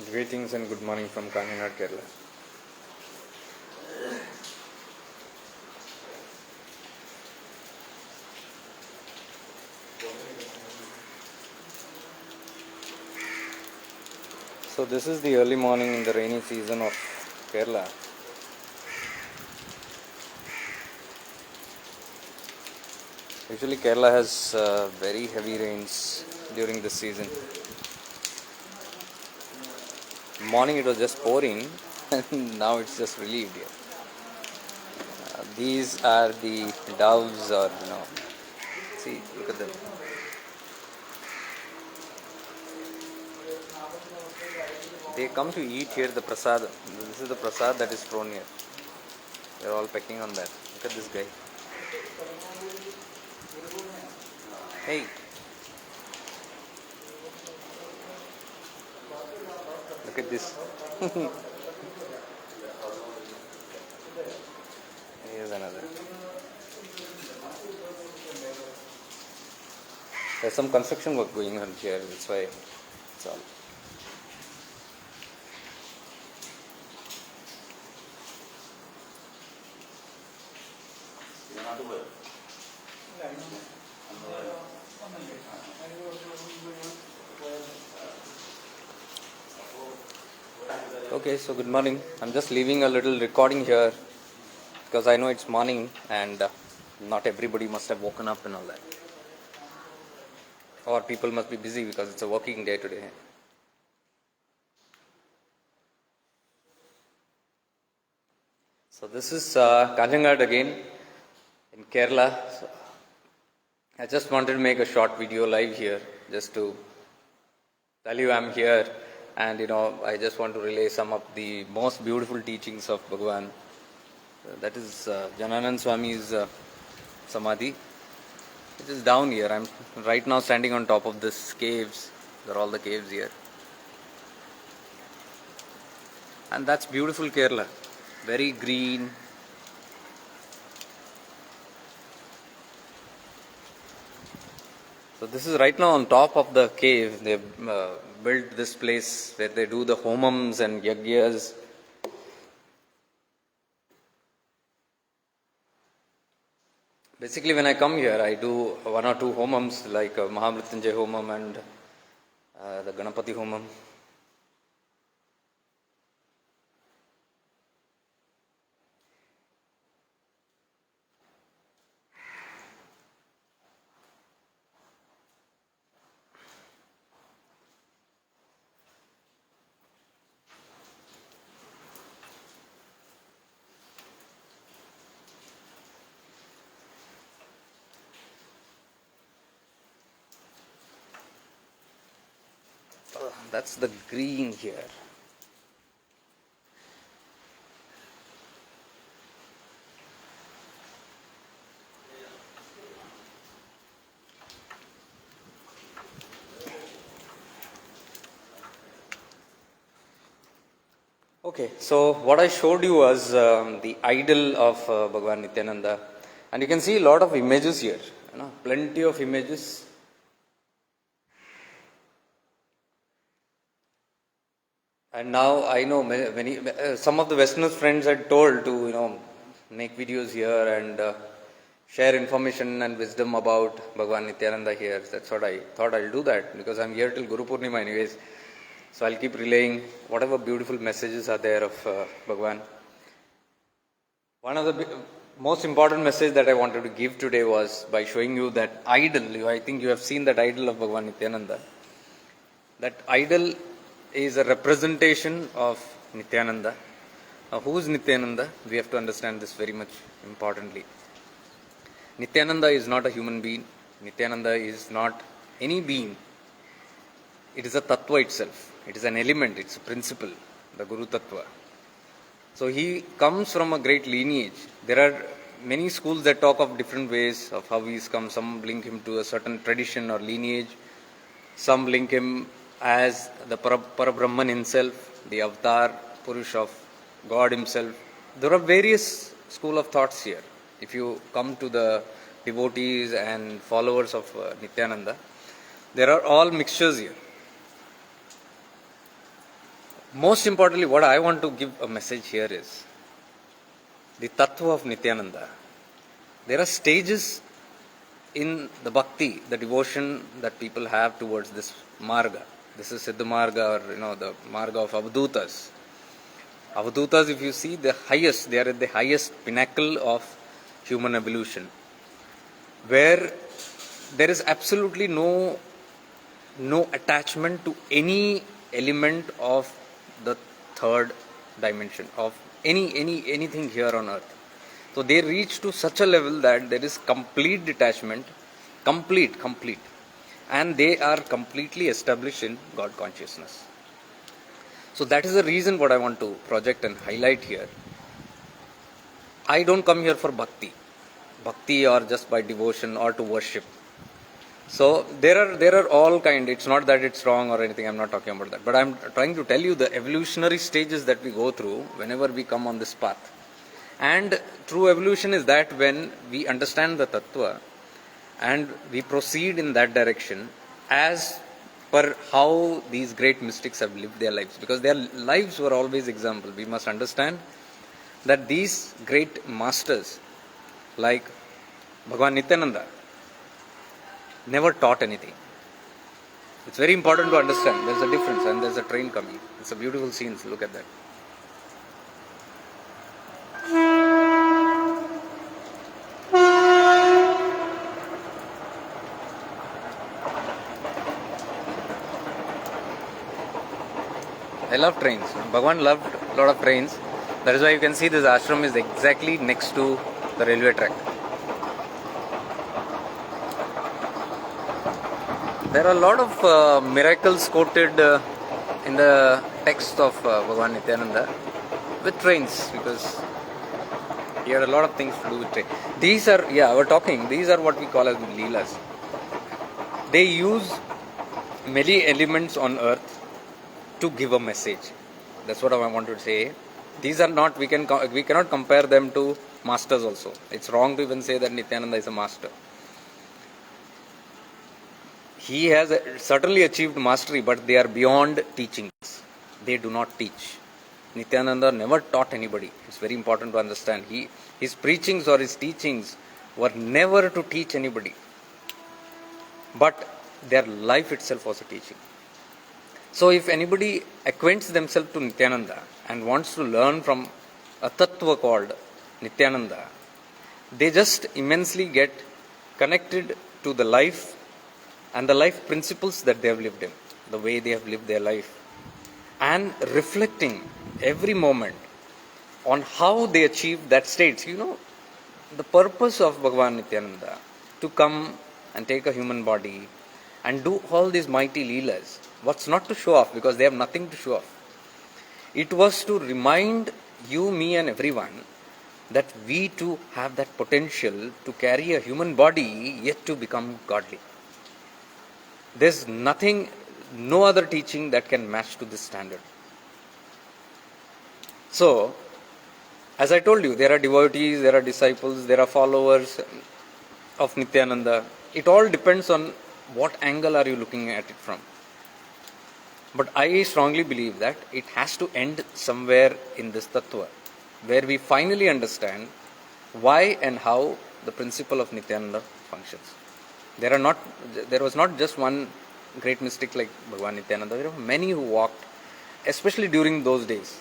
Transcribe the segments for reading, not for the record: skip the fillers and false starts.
Greetings and good morning from Kanhangad, Kerala. So this is the early morning in the rainy season of Kerala. Usually Kerala has very heavy rains during this season. Morning it was just pouring and now it's just relieved here. These are the doves see, look at them. They come to eat here the prasad. This is the prasad that is thrown here. They're all pecking on that. Look at this guy. Hey, look at this. Here's another. There's some construction work going on here, that's why it's all. Okay, so good morning. I'm just leaving a little recording here because I know it's morning and not everybody must have woken up and all that. Or people must be busy because it's a working day today. So this is Kanhangad again in Kerala. So I just wanted to make a short video live here just to tell you I'm here, and I just want to relay some of the most beautiful teachings of Bhagavan. That is Jananand Swami's Samadhi. It is down here. I'm right now standing on top of this caves. There are all the caves here. And that's beautiful Kerala. Very green. So this is right now on top of the cave. They've built this place where they do the homams and yagyas. Basically, when I come here, I do one or two homams like Mahamrityunjay homam and the Ganapati homam. That's the green here. Okay, so what I showed you was the idol of Bhagavan Nityananda, and you can see a lot of images here. Plenty of images. And now I know many some of the Westerners friends had told to make videos here and share information and wisdom about Bhagavan Nityananda here. That's what I thought I'll do that because I'm here till Guru Purnima anyways. So I'll keep relaying whatever beautiful messages are there of Bhagavan. One of the most important message that I wanted to give today was by showing you that idol. I think you have seen that idol of Bhagavan Nityananda. That idol is a representation of Nityananda. Now, who is Nityananda? We have to understand this very much importantly. Nityananda is not a human being. Nityananda is not any being. It is a tattva itself. It is an element. It's a principle, the Guru Tattva. So he comes from a great lineage. There are many schools that talk of different ways of how he's come. Some link him to a certain tradition or lineage. Some link him as the Parabrahman himself, the avatar Purush of God himself. There are various school of thoughts here. If you come to the devotees and followers of Nityananda, there are all mixtures here. Most importantly, what I want to give a message here is the tattva of Nityananda. There are stages in the bhakti, the devotion that people have towards this marga. This is Siddha Marga, or the marga of Avadhutas. Avadhutas, if you see, they are at the highest pinnacle of human evolution, where there is absolutely no attachment to any element of the third dimension of anything here on earth. So they reach to such a level that there is complete detachment, complete, and they are completely established in God consciousness. So that is the reason what I want to project and highlight here. I don't come here for bhakti or just by devotion or to worship. So there are all kind. It's not that it's wrong or anything. I'm not talking about that. But I'm trying to tell you the evolutionary stages that we go through whenever we come on this path. And true evolution is that when we understand the tattva and we proceed in that direction as per how these great mystics have lived their lives. Because their lives were always example. We must understand that these great masters like Bhagavan Nityananda never taught anything. It's very important to understand. There's a difference, and there's a train coming. It's a beautiful scene. Look at that. I love trains. Bhagavan loved a lot of trains. That is why you can see this ashram is exactly next to the railway track. There are a lot of miracles quoted in the text of Bhagavan Nityananda with trains, because he had a lot of things to do with trains. These are what we call as leelas. They use many elements on earth to give a message. That's what I want to say. These are not, we cannot compare them to masters also. It's wrong to even say that Nityananda is a master. He has certainly achieved mastery, but they are beyond teachings. They do not teach. Nityananda never taught anybody. It's very important to understand. His preachings or his teachings were never to teach anybody. But their life itself was a teaching. So if anybody acquaints themselves to Nityananda and wants to learn from a tattva called Nityananda, they just immensely get connected to the life and the life principles that they have lived in, the way they have lived their life, and reflecting every moment on how they achieved that state. The purpose of Bhagavan Nityananda to come and take a human body and do all these mighty leelas was not to show off, because they have nothing to show off. It was to remind you, me and everyone that we too have that potential to carry a human body yet to become godly. There's no other teaching that can match to this standard. So, as I told you, there are devotees, there are disciples, there are followers of Nityananda. It all depends on what angle are you looking at it from. But I strongly believe that it has to end somewhere in this tattva, where we finally understand why and how the principle of Nityananda functions. There was not just one great mystic like Bhagavan Nityananda. There were many who walked, especially during those days.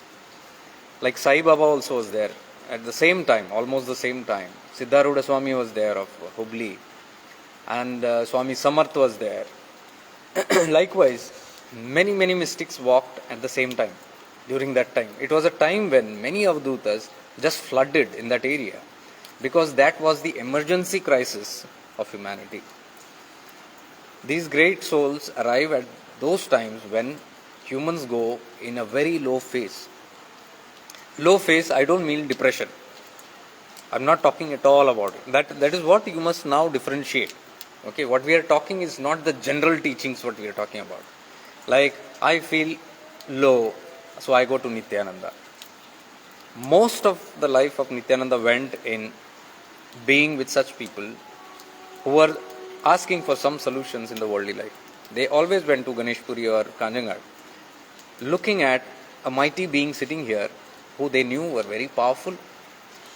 Like Sai Baba also was there at the same time, almost the same time. Siddharudha Swami was there of Hubli, and Swami Samarth was there. Likewise, many mystics walked at the same time during that time. It was a time when many Avadhutas just flooded in that area, because that was the emergency crisis of humanity. These great souls arrive at those times when humans go in a very low phase. Low phase, I don't mean depression. I'm not talking at all about it. That is what you must now differentiate. Okay, what we are talking is not the general teachings what we are talking about. Like, I feel low, so I go to Nityananda. Most of the life of Nityananda went in being with such people who were asking for some solutions in the worldly life. They always went to Ganeshpuri or Kanhangad, looking at a mighty being sitting here who they knew were very powerful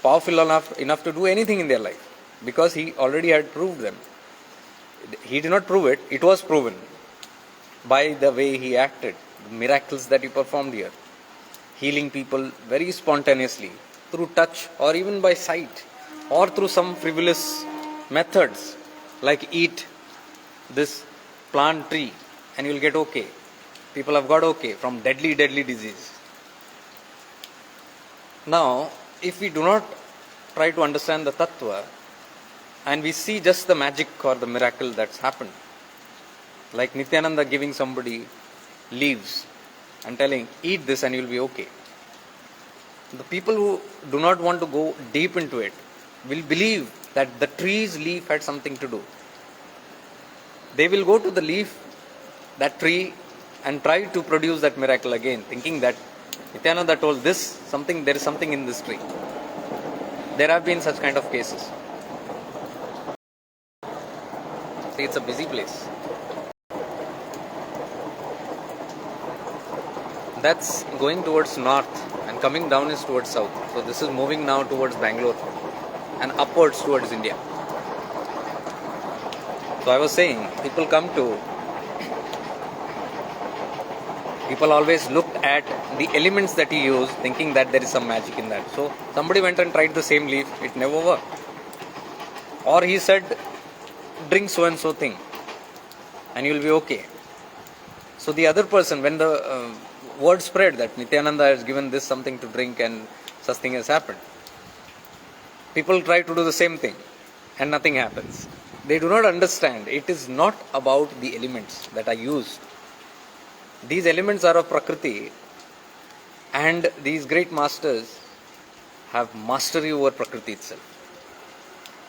enough to do anything in their life, because he already had proved them. He did not prove it, it was proven by the way he acted, the miracles that he performed here, healing people very spontaneously through touch or even by sight or through some frivolous methods like eat this plant tree and you will get okay. People have got okay from deadly disease. Now, if we do not try to understand the tattva and we see just the magic or the miracle that's happened, like Nityananda giving somebody leaves and telling, eat this and you'll be okay. The people who do not want to go deep into it will believe that the tree's leaf had something to do. They will go to the leaf, that tree, and try to produce that miracle again, thinking that Nityananda told there is something in this tree. There have been such kind of cases. See, it's a busy place. That's going towards north and coming down is towards south. So this is moving now towards Bangalore and upwards towards India. So I was saying, people always looked at the elements that he used, thinking that there is some magic in that. So somebody went and tried the same leaf, it never worked. Or he said, drink so and so thing and you will be okay. So the other person, when the word spread that Nityananda has given this something to drink and such thing has happened, people try to do the same thing and nothing happens. They do not understand. It is not about the elements that are used. These elements are of Prakriti, and these great masters have mastery over Prakriti itself.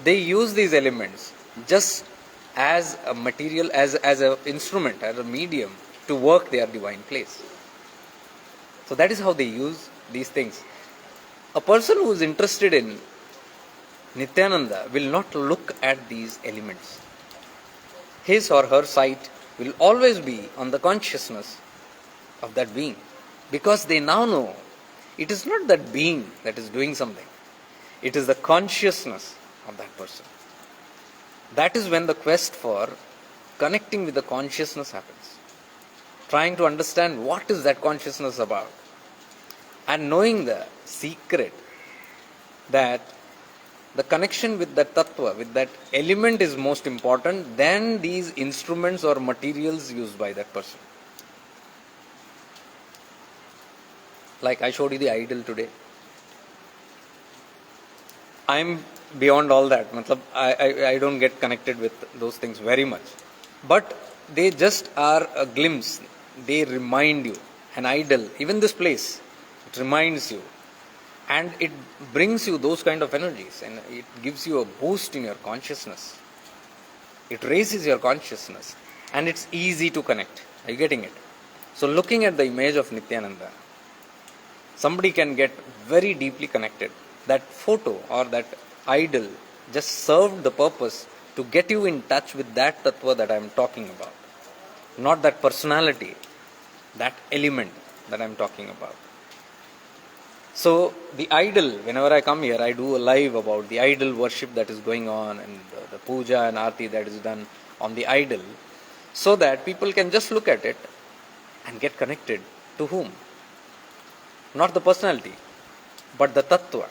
They use these elements just as a material, as an instrument, as a medium to work their divine place. So that is how they use these things. A person who is interested in Nityananda will not look at these elements. His or her sight will always be on the consciousness of that being, because they now know it is not that being that is doing something, it is the consciousness of that person. That is when the quest for connecting with the consciousness happens, trying to understand what is that consciousness about, and knowing the secret that the connection with that tattva, with that element is most important than these instruments or materials used by that person. Like I showed you the idol today. I am beyond all that. I don't get connected with those things very much. But they just are a glimpse. They remind you. An idol, even this place, it reminds you. And it brings you those kind of energies, and it gives you a boost in your consciousness. It raises your consciousness, and it's easy to connect. Are you getting it? So looking at the image of Nityananda, somebody can get very deeply connected. That photo or that idol just served the purpose to get you in touch with that tattva that I am talking about. Not that personality, that element that I am talking about. So the idol, whenever I come here, I do a live about the idol worship that is going on and the puja and aarti that is done on the idol, so that people can just look at it and get connected to whom? Not the personality, but the tattva.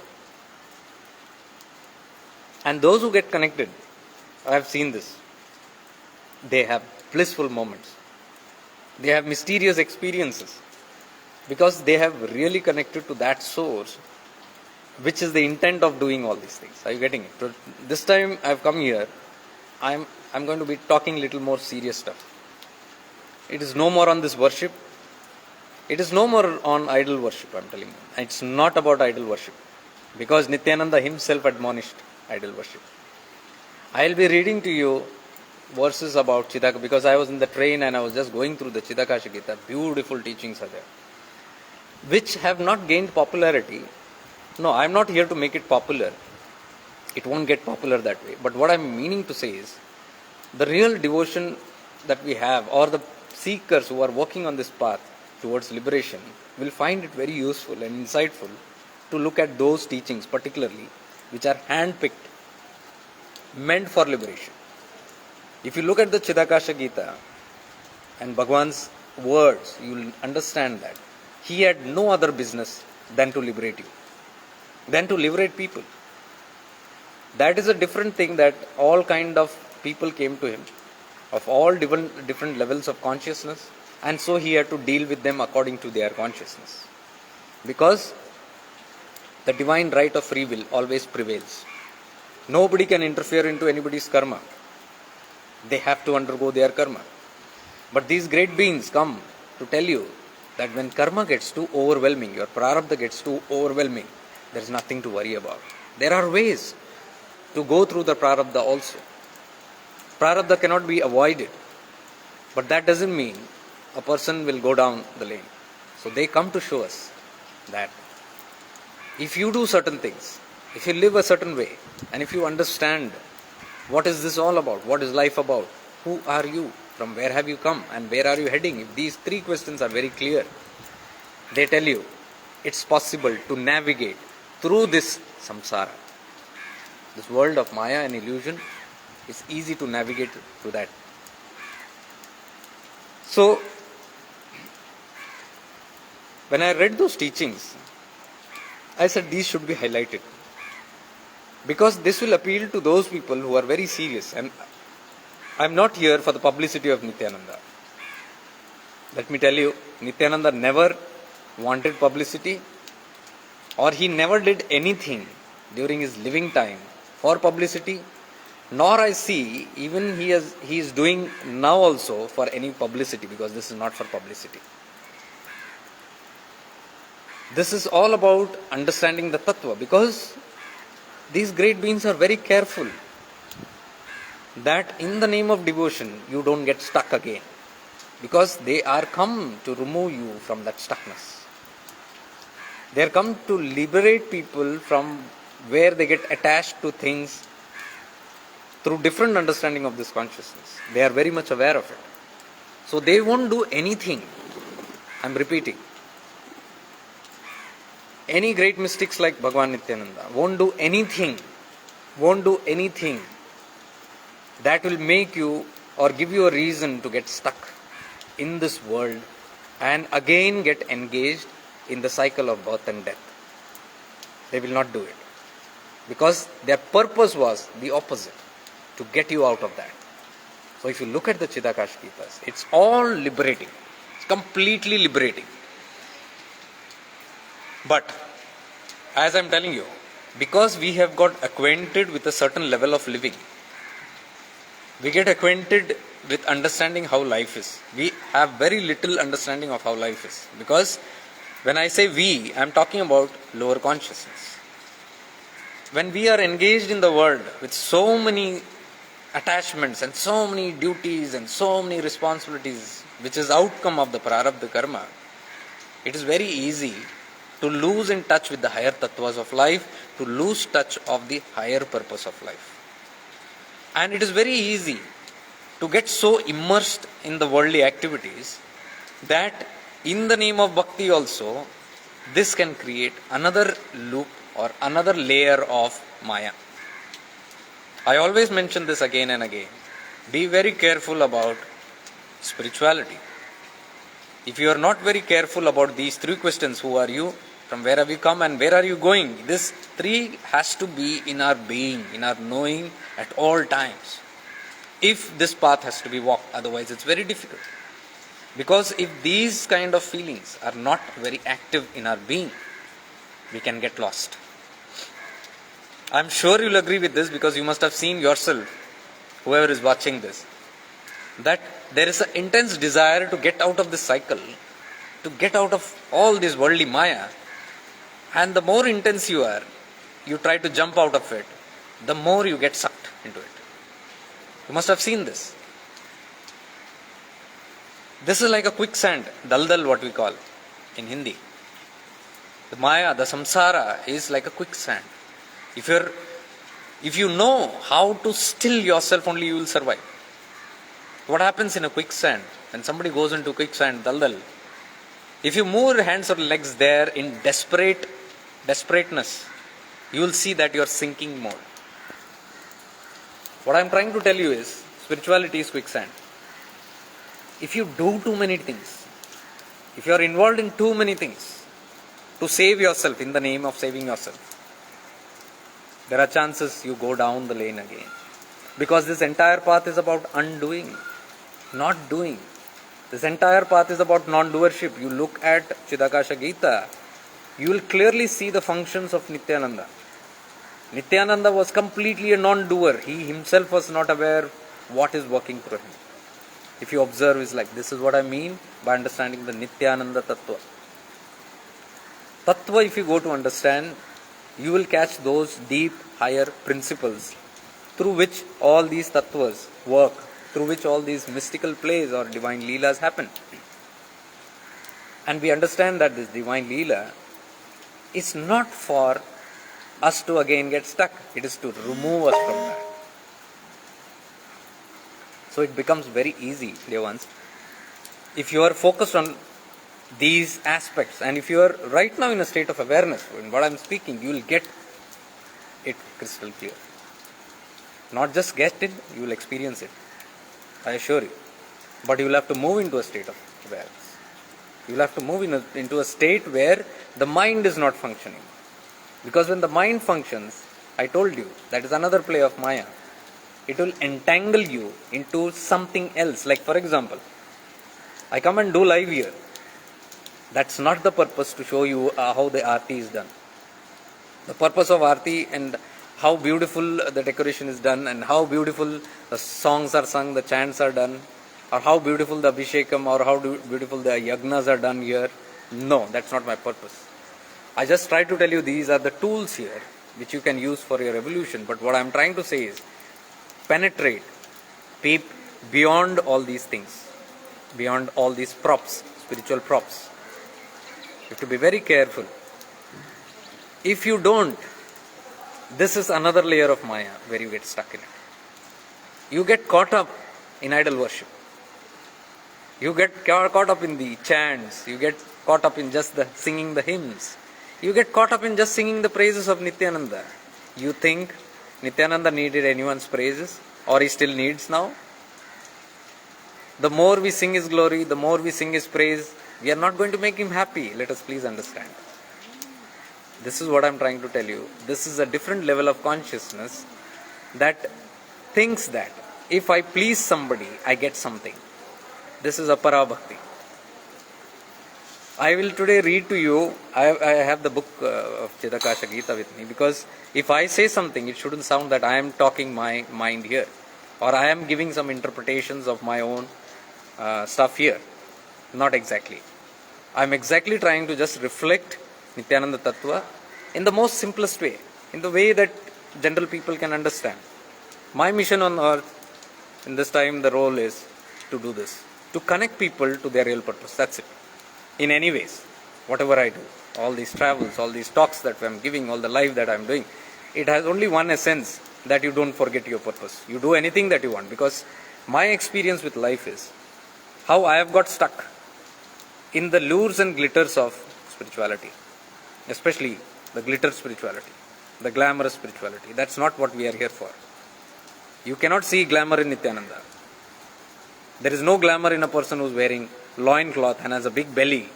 And those who get connected, I have seen this, they have blissful moments. They have mysterious experiences. Because they have really connected to that source, which is the intent of doing all these things. Are you getting it? So this time I have come here, I'm going to be talking little more serious stuff. It is no more on this worship. It is no more on idol worship, I'm telling you. It's not about idol worship. Because Nityananda himself admonished idol worship. I'll be reading to you verses about Chidakasha, because I was in the train and I was just going through the Chidakasha Gita. Beautiful teachings are there, which have not gained popularity. No, I'm not here to make it popular. It won't get popular that way. But what I'm meaning to say is, the real devotion that we have, or the seekers who are working on this path, towards liberation will find it very useful and insightful to look at those teachings particularly which are hand-picked, meant for liberation. If you look at the Chidakasha Gita and Bhagwan's words, you will understand that he had no other business than to liberate you, than to liberate people. That is a different thing, that all kind of people came to him of all different levels of consciousness, and so he had to deal with them according to their consciousness. Because the divine right of free will always prevails. Nobody can interfere into anybody's karma. They have to undergo their karma. But these great beings come to tell you that when karma gets too overwhelming, your prarabdha gets too overwhelming, there is nothing to worry about. There are ways to go through the prarabdha also. Prarabdha cannot be avoided, but that doesn't mean a person will go down the lane. So they come to show us that if you do certain things, if you live a certain way, and if you understand what is this all about, what is life about, who are you, from where have you come, and where are you heading, if these three questions are very clear, they tell you it's possible to navigate through this samsara. This world of maya and illusion is easy to navigate through that. So, when I read those teachings, I said these should be highlighted. Because this will appeal to those people who are very serious. And I am not here for the publicity of Nityananda. Let me tell you, Nityananda never wanted publicity, or he never did anything during his living time for publicity, nor I see even he is doing now also for any publicity, because this is not for publicity. This is all about understanding the tattva, because these great beings are very careful that in the name of devotion you don't get stuck again, because they are come to remove you from that stuckness. They are come to liberate people from where they get attached to things through different understanding of this consciousness. They are very much aware of it. So they won't do anything. I am repeating. Any great mystics like Bhagwan Nityananda won't do anything that will make you or give you a reason to get stuck in this world and again get engaged in the cycle of birth and death. They will not do it, because their purpose was the opposite, to get you out of that. So if you look at the Chidakasha Gitas, it's all liberating. It's completely liberating. But as I'm telling you, because we have got acquainted with a certain level of living, we get acquainted with understanding how life is. We have very little understanding of how life is. Because when I say we, I'm talking about lower consciousness. When we are engaged in the world with so many attachments and so many duties and so many responsibilities, which is outcome of the prarabdha karma, it is very easy to lose in touch with the higher tattvas of life, to lose touch of the higher purpose of life. And it is very easy to get so immersed in the worldly activities that in the name of bhakti also, this can create another loop or another layer of maya. I always mention this again and again. Be very careful about spirituality. If you are not very careful about these three questions, who are you, from where have you come, and where are you going, this three has to be in our being, in our knowing at all times. If this path has to be walked, otherwise it's very difficult. Because if these kind of feelings are not very active in our being, we can get lost. I'm sure you'll agree with this, because you must have seen yourself, whoever is watching this, that there is an intense desire to get out of this cycle, to get out of all this worldly maya. And the more intense you are, you try to jump out of it, the more you get sucked into it. You must have seen this. This is like a quicksand, daldal what we call in Hindi. The maya, the samsara is like a quicksand. If you know how to still yourself, only you will survive. What happens in a quicksand? When somebody goes into quicksand, daldal, If you move your hands or legs there in desperateness, you will see that you are sinking more. What I am trying to tell you is, spirituality is quicksand. If you do too many things, if you are involved in too many things to save yourself in the name of saving yourself, there are chances you go down the lane again. Because this entire path is about undoing, not doing. This entire path is about non-doership. You look at Chidakasha Gita, you will clearly see the functions of Nityananda. Nityananda was completely a non-doer. He himself was not aware what is working through him. If you observe, it's like, this is what I mean by understanding the Nityananda Tattva. Tattva, if you go to understand, you will catch those deep, higher principles through which all these tattvas work, through which all these mystical plays or divine leelas happen. And we understand that this divine leela is not for us to again get stuck. It is to remove us from that. So it becomes very easy, dear ones. If you are focused on these aspects, and if you are right now in a state of awareness in what I am speaking, you will get it crystal clear. Not just get it, you will experience it, I assure you. But you will have to move into a state of awareness. You will have to move into a state where the mind is not functioning. Because when the mind functions, I told you, that is another play of Maya. It will entangle you into something else. Like for example, I come and do live here. That's not the purpose to show you how the Aarti is done. The purpose of Aarti and how beautiful the decoration is done and how beautiful the songs are sung, the chants are done, or how beautiful the Abhishekam or how beautiful the Yagnas are done here. No, that's not my purpose. I just try to tell you these are the tools here which you can use for your evolution. But what I am trying to say is, penetrate, peep beyond all these things, beyond all these props, spiritual props. You have to be very careful. If you don't, this is another layer of Maya where you get stuck in it. You get caught up in idol worship. You get caught up in the chants. You get caught up in just the singing the hymns. You get caught up in just singing the praises of Nityananda. You think Nityananda needed anyone's praises, or he still needs now? The more we sing his glory, the more we sing his praise, we are not going to make him happy. Let us please understand. This is what I am trying to tell you. This is a different level of consciousness that thinks that if I please somebody, I get something. This is apara bhakti. I will today read to you, I have the book of Chidakasha Gita with me, because if I say something, it shouldn't sound that I am talking my mind here, or I am giving some interpretations of my own stuff here. Not exactly. I am exactly trying to just reflect Nityananda Tattva in the most simplest way, in the way that general people can understand. My mission on earth, in this time, the role is to do this, to connect people to their real purpose. That's it. In any ways, whatever I do, all these travels, all these talks that I am giving, all the life that I am doing, it has only one essence, that you don't forget your purpose. You do anything that you want, because my experience with life is how I have got stuck in the lures and glitters of spirituality, especially the glitter spirituality, the glamorous spirituality. That's not what we are here for. You cannot see glamour in Nityananda. There is no glamour in a person who is wearing loincloth and has a big belly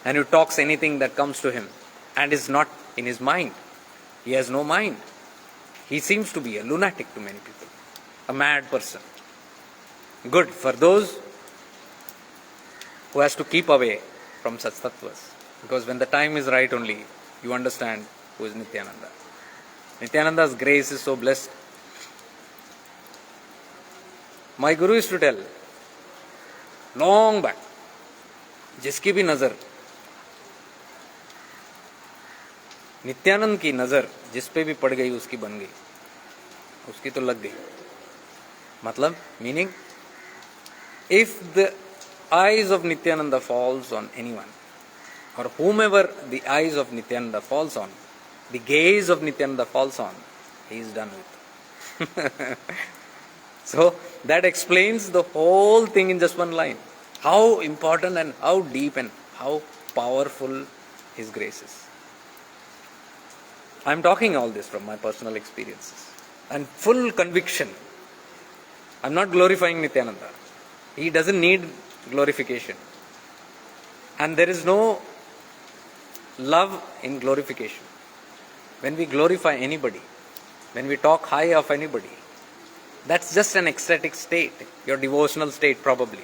and who talks anything that comes to him and is not in his mind. He has no mind. He seems to be a lunatic to many people, a mad person. Good for those who has to keep away from such tattvas, because when the time is right only, you understand who is Nityananda. Nityananda's grace is so blessed. My Guru used to tell, long back, जिसकी भी नजर, नित्यानंद की नजर जिस पे भी पड़ गई उसकी बन गई, उसकी तो लग गई. मतलब meaning, if the eyes of Nityananda falls on anyone, or whomever the eyes of Nityananda falls on, the gaze of Nityananda falls on, he is done with. So that explains the whole thing in just one line. How important and how deep and how powerful His grace is. I am talking all this from my personal experiences and full conviction. I am not glorifying Nityananda. He doesn't need glorification. And there is no love in glorification. When we glorify anybody, when we talk high of anybody, that's just an ecstatic state, your devotional state probably.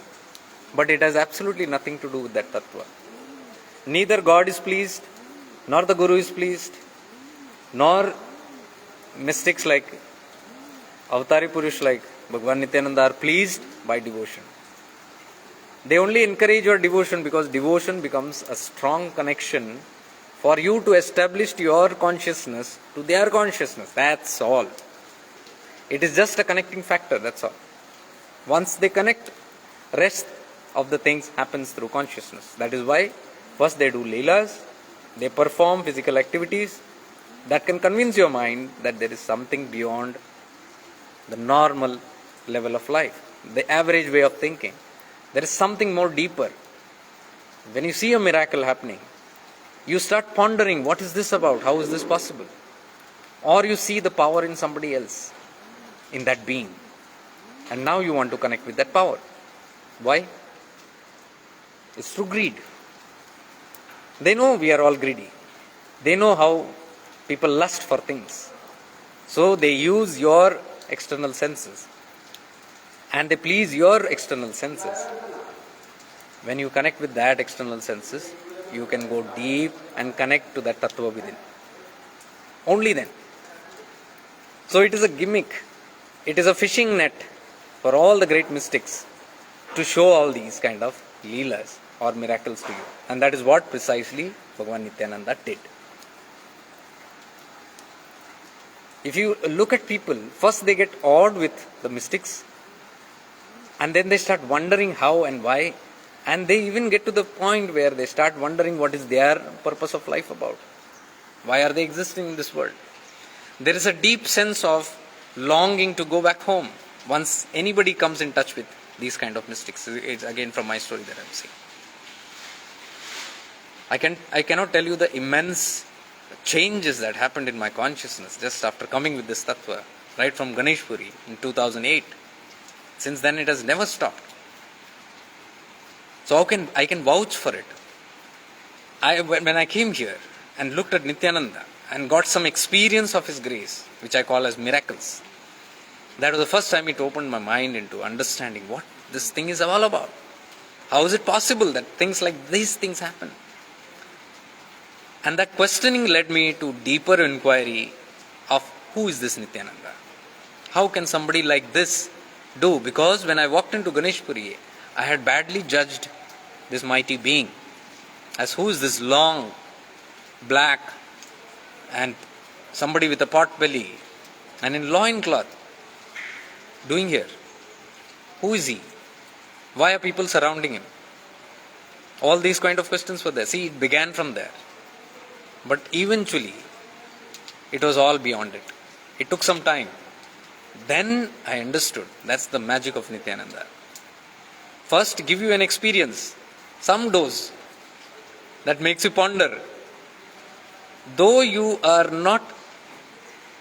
But it has absolutely nothing to do with that tattva. Neither God is pleased, nor the Guru is pleased, nor mystics like Avatari Purush like Bhagavan Nityananda are pleased by devotion. They only encourage your devotion because devotion becomes a strong connection for you to establish your consciousness to their consciousness. That's all. It is just a connecting factor, that's all. Once they connect, rest of the things happens through consciousness. That is why first they do leelas, they perform physical activities that can convince your mind that there is something beyond the normal level of life, the average way of thinking. There is something more deeper. When you see a miracle happening, you start pondering, what is this about? How is this possible? Or you see the power in somebody else, in that being. And now you want to connect with that power. Why? It's through greed. They know we are all greedy. They know how people lust for things. So they use your external senses. And they please your external senses. When you connect with that external senses, you can go deep and connect to that tattva within. Only then. So it is a gimmick. It is a fishing net for all the great mystics to show all these kind of leelas or miracles to you. And that is what precisely Bhagavan Nityananda did. If you look at people, first they get awed with the mystics, and then they start wondering how and why, and they even get to the point where they start wondering what is their purpose of life about. Why are they existing in this world? There is a deep sense of longing to go back home once anybody comes in touch with these kind of mystics. It's again from my story that I'm saying. I cannot tell you the immense changes that happened in my consciousness just after coming with this tattva, right from Ganeshpuri in 2008. Since then it has never stopped. So I can vouch for it. When I came here and looked at Nityananda and got some experience of his grace, which I call as miracles, that was the first time it opened my mind into understanding what this thing is all about. How is it possible that things like these things happen? And that questioning led me to deeper inquiry of who is this Nityananda? How can somebody like this do? Because when I walked into Ganeshpuri, I had badly judged this mighty being as who is this long, black, and somebody with a pot belly and in loincloth doing here? Who is he? Why are people surrounding him? All these kind of questions were there. See, it began from there. But eventually, it was all beyond it. It took some time. Then I understood. That's the magic of Nityananda. First, give you an experience, some dose that makes you ponder. Though you are not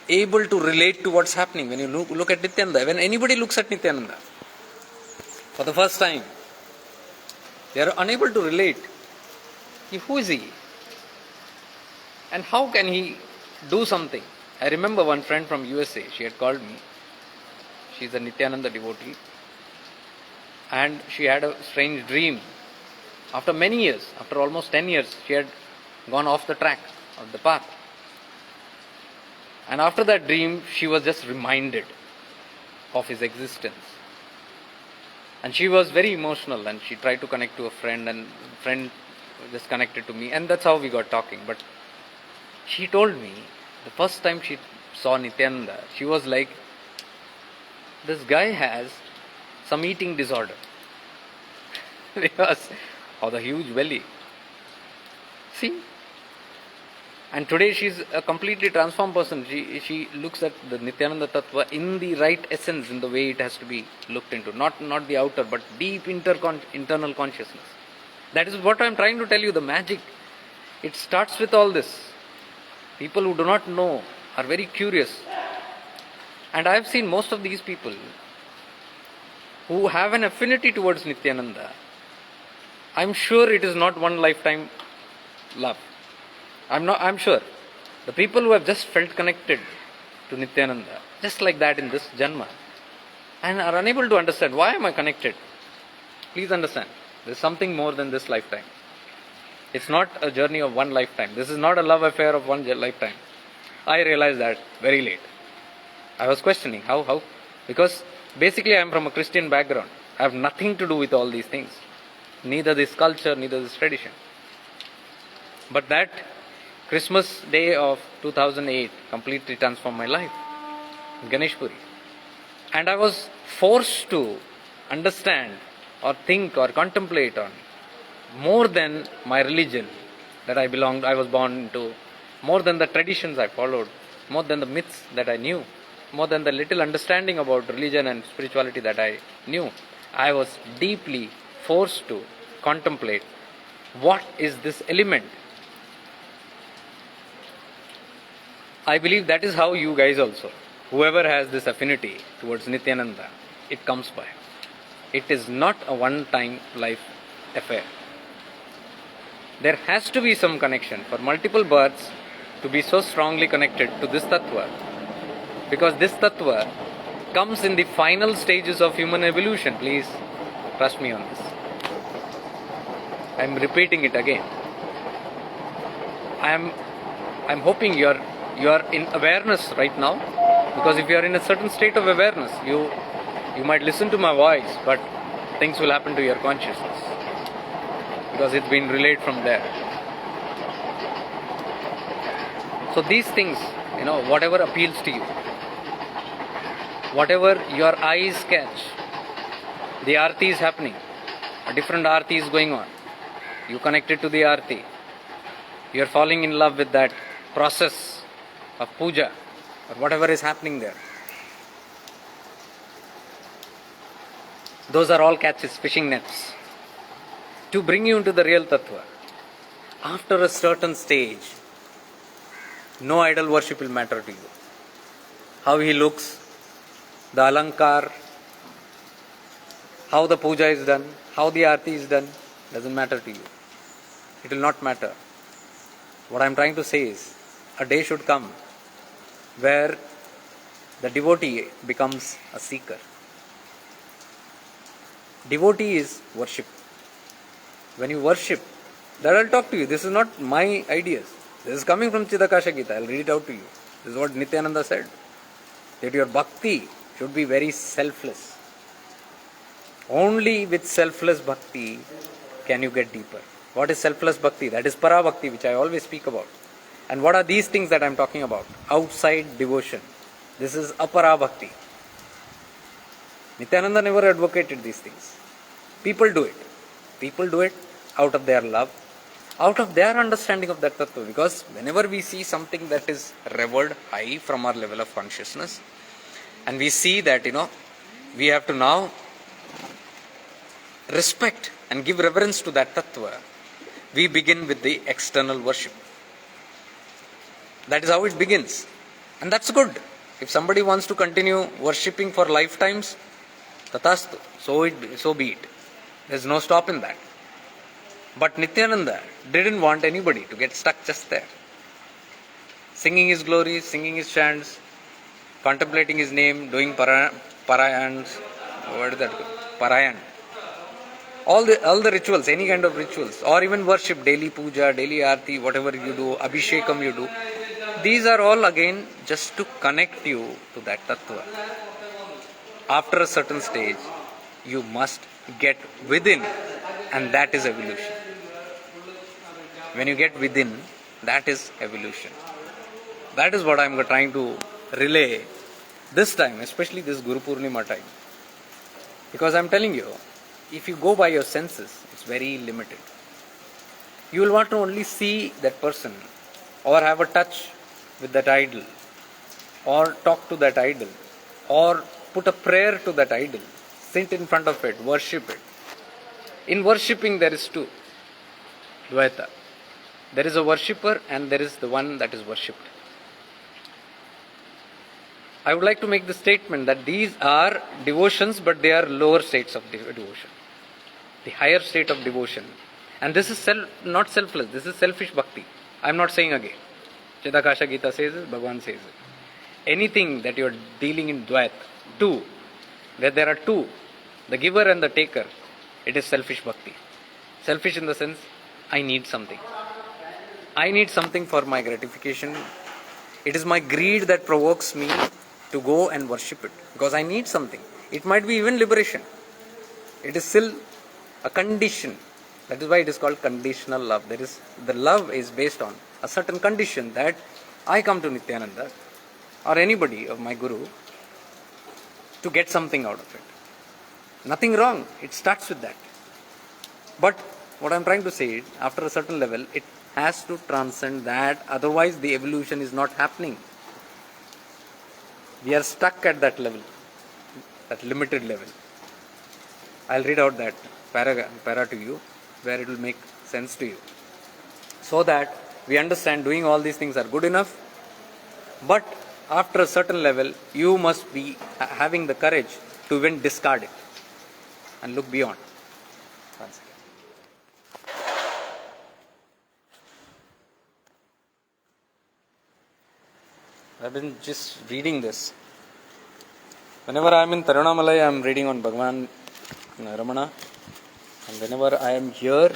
able to relate to what's happening, when you look at Nityananda, when anybody looks at Nityananda for the first time, they are unable to relate. Who is he? And how can he do something? I remember one friend from USA, she had called me. She's a Nityananda devotee. And she had a strange dream. After many years, after almost 10 years, she had gone off the track, of the path. And after that dream, she was just reminded of his existence. And she was very emotional and she tried to connect to a friend, and friend just connected to me, and that's how we got talking. But she told me, the first time she saw Nityananda, she was like, this guy has some eating disorder. Because of the huge belly. See? And today she's a completely transformed person. She looks at the Nityananda Tattva in the right essence, in the way it has to be looked into. Not the outer, but deep internal consciousness. That is what I am trying to tell you, the magic. It starts with all this. People who do not know are very curious. And I have seen most of these people who have an affinity towards Nityananda. I'm sure it is not one lifetime love. I'm sure. The people who have just felt connected to Nityananda, just like that in this Janma, and are unable to understand, why am I connected? Please understand, there is something more than this lifetime. It's not a journey of one lifetime. This is not a love affair of one lifetime. I realized that very late. I was questioning, how? Because basically I am from a Christian background. I have nothing to do with all these things. Neither this culture, neither this tradition. But that Christmas day of 2008 completely transformed my life in Ganesh Puri. And I was forced to understand or think or contemplate on more than my religion that I was born into, more than the traditions I followed, more than the myths that I knew, more than the little understanding about religion and spirituality that I knew. I was deeply forced to contemplate, what is this element? I believe that is how you guys also, whoever has this affinity towards Nityananda, it comes by. It is not a one-time life affair. There has to be some connection for multiple births to be so strongly connected to this tattva. Because this tattva comes in the final stages of human evolution. Please trust me on this. I am repeating it again. I am hoping you are in awareness right now, because if you are in a certain state of awareness, you might listen to my voice, but things will happen to your consciousness, because it's been relayed from there. So these things, whatever appeals to you, whatever your eyes catch, the arti is happening, a different arti is going on, you connected to the arti, you are falling in love with that process of puja or whatever is happening there. Those are all catches, fishing nets, to bring you into the real tattva. After a certain stage, no idol worship will matter to you. How he looks, the alankar, how the puja is done, how the arti is done, doesn't matter to you. It will not matter. What I am trying to say is, a day should come where the devotee becomes a seeker. Devotee is worship. When you worship, that I'll talk to you. This is not my ideas. This is coming from Chidakasha Gita. I'll read it out to you. This is what Nityananda said. That your bhakti should be very selfless. Only with selfless bhakti can you get deeper. What is selfless bhakti? That is para bhakti, which I always speak about. And what are these things that I am talking about? Outside devotion. This is apara bhakti. Nityananda never advocated these things. People do it. People do it out of their love, out of their understanding of that tattva. Because whenever we see something that is revered high from our level of consciousness, and we see that, we have to now respect and give reverence to that tattva, we begin with the external worship. That is how it begins. And that's good. If somebody wants to continue worshipping for lifetimes, tatastu, so be it. There's no stop in that. But Nityananda didn't want anybody to get stuck just there. Singing his glories, singing his chants, contemplating his name, doing parayans, what is that? Parayan. All the rituals, any kind of rituals, or even worship, daily puja, daily aarti, whatever you do, abhishekam you do, these are all again just to connect you to that tattva. After a certain stage, you must get within, and that is evolution. When you get within, that is evolution. That is what I am trying to relay this time, especially this Guru Purnima time. Because I am telling you, if you go by your senses, it's very limited. You will want to only see that person, or have a touch with that idol, or talk to that idol, or put a prayer to that idol, sit in front of it, worship it. In worshipping there is two. Dvaita. There is a worshipper and there is the one that is worshipped. I would like to make the statement that these are devotions, but they are lower states of devotion. The higher state of devotion. And this is not selfless, this is selfish bhakti. I am not saying again. Chidakasha Gita says it, Bhagavan says it. Anything that you are dealing in Dvait, two, where there are two, the giver and the taker, it is selfish bhakti. Selfish in the sense, I need something. I need something for my gratification. It is my greed that provokes me to go and worship it. Because I need something. It might be even liberation. It is still a condition. That is why it is called conditional love. The love is based on a certain condition that I come to Nityananda or anybody of my Guru to get something out of it. Nothing wrong. It starts with that. But what I am trying to say is, after a certain level, it has to transcend that. Otherwise, the evolution is not happening. We are stuck at that level, that limited level. I'll read out that para to you, where it will make sense to you. So that we understand doing all these things are good enough, but after a certain level, you must be having the courage to even discard it and look beyond. One second. I've been just reading this. Whenever I am in Tarunamalai, I am reading on Bhagavan Ramana. And whenever I am here,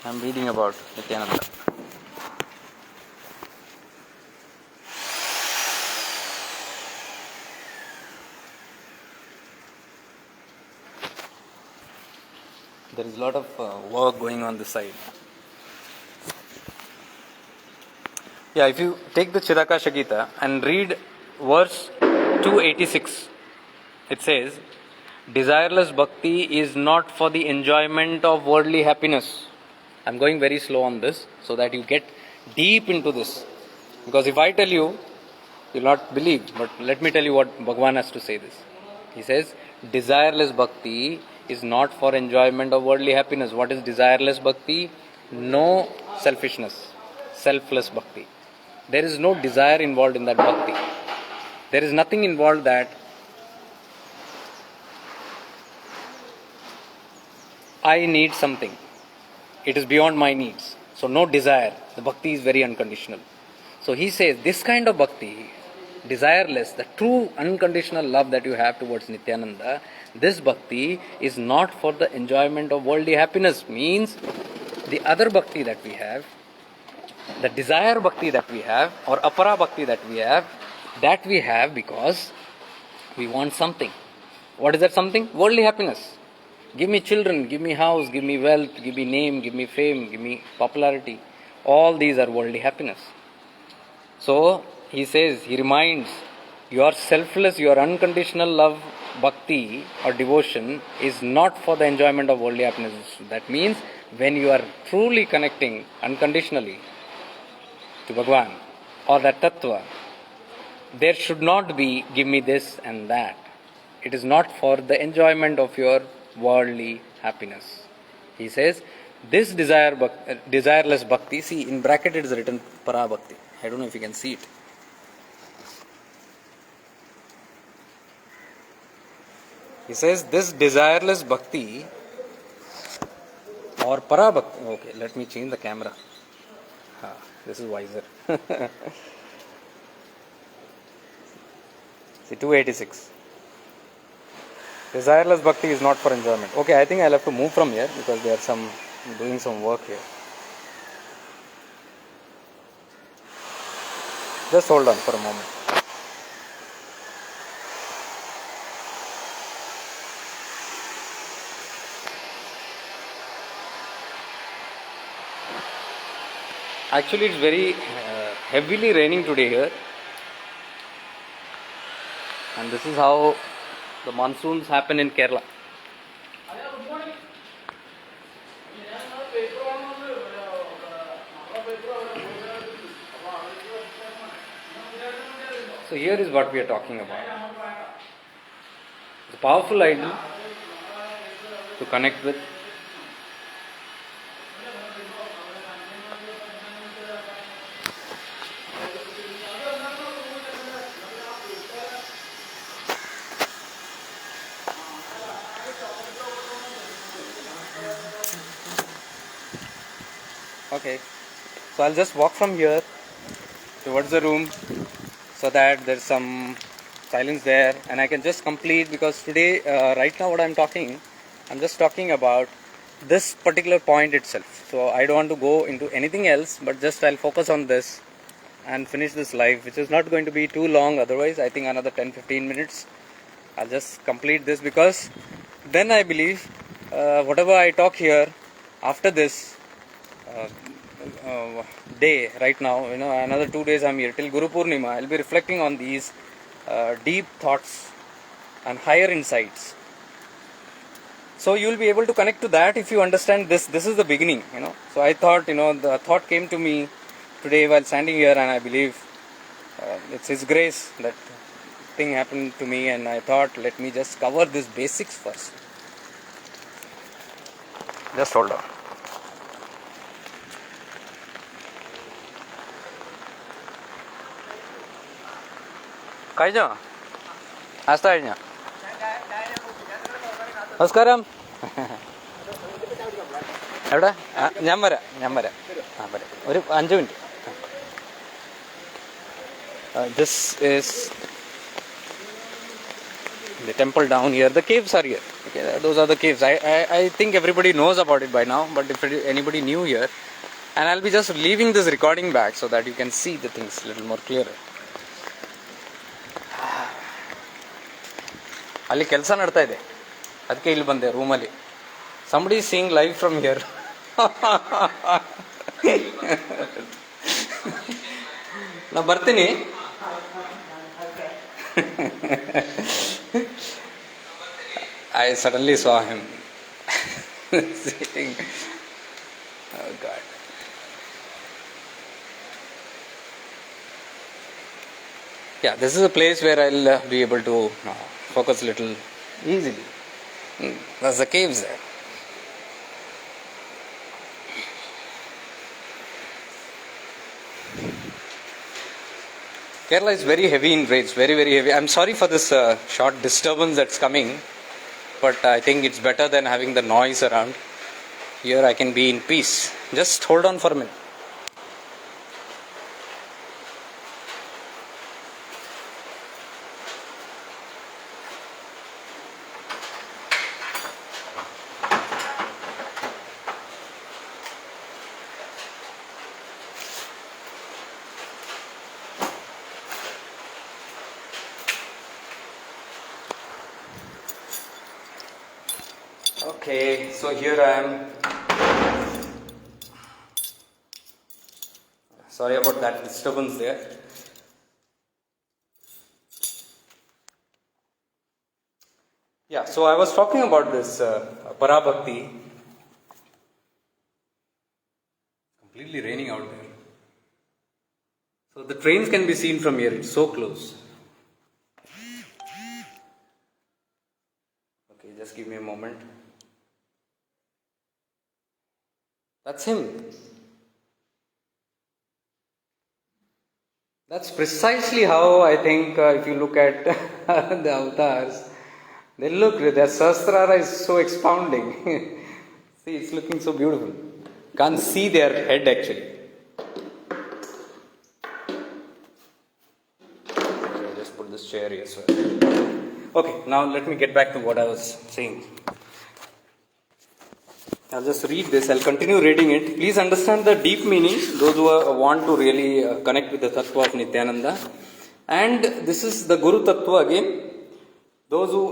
I am reading about Nityananda. There is a lot of work going on this side. Yeah, if you take the Chidakasha Gita and read verse 286, it says, desireless bhakti is not for the enjoyment of worldly happiness. I'm going very slow on this so that you get deep into this. Because if I tell you, you'll not believe. But let me tell you what Bhagavan has to say this. He says, desireless bhakti is not for enjoyment of worldly happiness. What is desireless bhakti? No selfishness. Selfless bhakti. There is no desire involved in that bhakti. There is nothing involved that I need something. It is beyond my needs. So no desire. The bhakti is very unconditional. So he says this kind of bhakti, desireless, the true unconditional love that you have towards Nityananda, this bhakti is not for the enjoyment of worldly happiness. Means the other bhakti that we have, the desire bhakti that we have, or apara bhakti that we have because we want something. What is that something? Worldly happiness. Give me children, give me house, give me wealth, give me name, give me fame, give me popularity. All these are worldly happiness. So, he says, he reminds, your selfless, your unconditional love, bhakti or devotion is not for the enjoyment of worldly happiness. That means, when you are truly connecting unconditionally to Bhagavan or that Tattva, there should not be, give me this and that. It is not for the enjoyment of your worldly happiness. He says, this desireless bhakti, see in bracket it is written para bhakti. I don't know if you can see it. He says, this desireless bhakti or para bhakti. Okay, let me change the camera. This is wiser. See, 286. Desireless bhakti is not for enjoyment. Okay, I think I'll have to move from here because there are doing some work here. Just hold on for a moment. Actually, it's very heavily raining today here. And this is how the monsoons happen in Kerala. So here is what we are talking about. It's a powerful idol to connect with. Okay. So I'll just walk from here towards the room so that there's some silence there and I can just complete, because today, right now what I'm just talking about this particular point itself. So I don't want to go into anything else, but just I'll focus on this and finish this live, which is not going to be too long. Otherwise, I think another 10-15 minutes. I'll just complete this, because then I believe whatever I talk here after this uh, day, right now, another 2 days I'm here till Guru Purnima, I'll be reflecting on these deep thoughts and higher insights. So you will be able to connect to that if you understand this. This is the beginning, So I thought, the thought came to me today while standing here, and I believe it's His grace that thing happened to me, and I thought, let me just cover this basics first. Just hold on. കഴിഞ്ഞോ ആസ്ത കഴിഞ്ഞോ നമസ്കാരം എവിടെ ഞാൻ വരാം വരാം ഒരു 5 minute. This is the temple down here. The caves are here. Okay, those are the caves. I think everybody knows about it by now, but if anybody new here, and I'll be just leaving this recording back so that you can see the things a little more clearer. ಅಲ್ಲಿ ಕೆಲಸ ನಡ್ತಾ ಇದೆ, ಅದಕ್ಕೆ ಇಲ್ಲಿ ಬಂದೆ ರೂಮಲ್ಲಿ. somebody is seeing live from here. ನಾ ಬರ್ತೀನಿ. I suddenly saw him sitting. Oh God. Yeah, this is a place where I'll be able to focus a little easily. That's the caves there. Kerala is very heavy in rains, very, very heavy. I'm sorry for this short disturbance that's coming, but I think it's better than having the noise around. Here I can be in peace. Just hold on for a minute. Okay, so here I am. Sorry about that disturbance there. Yeah, so I was talking about this Parabhakti. Completely raining out there. So the trains can be seen from here, it's so close. Okay, just give me a moment. That's him. That's precisely how I think if you look at the avatars, their sahasrara is so expounding. See, it's looking so beautiful. Can't see their head actually. I'll just put this chair here. So. Okay, now let me get back to what I was saying. I'll just read this. I'll continue reading it. Please understand the deep meaning, those who want to really connect with the Tattva of Nityananda. And this is the Guru Tattva again.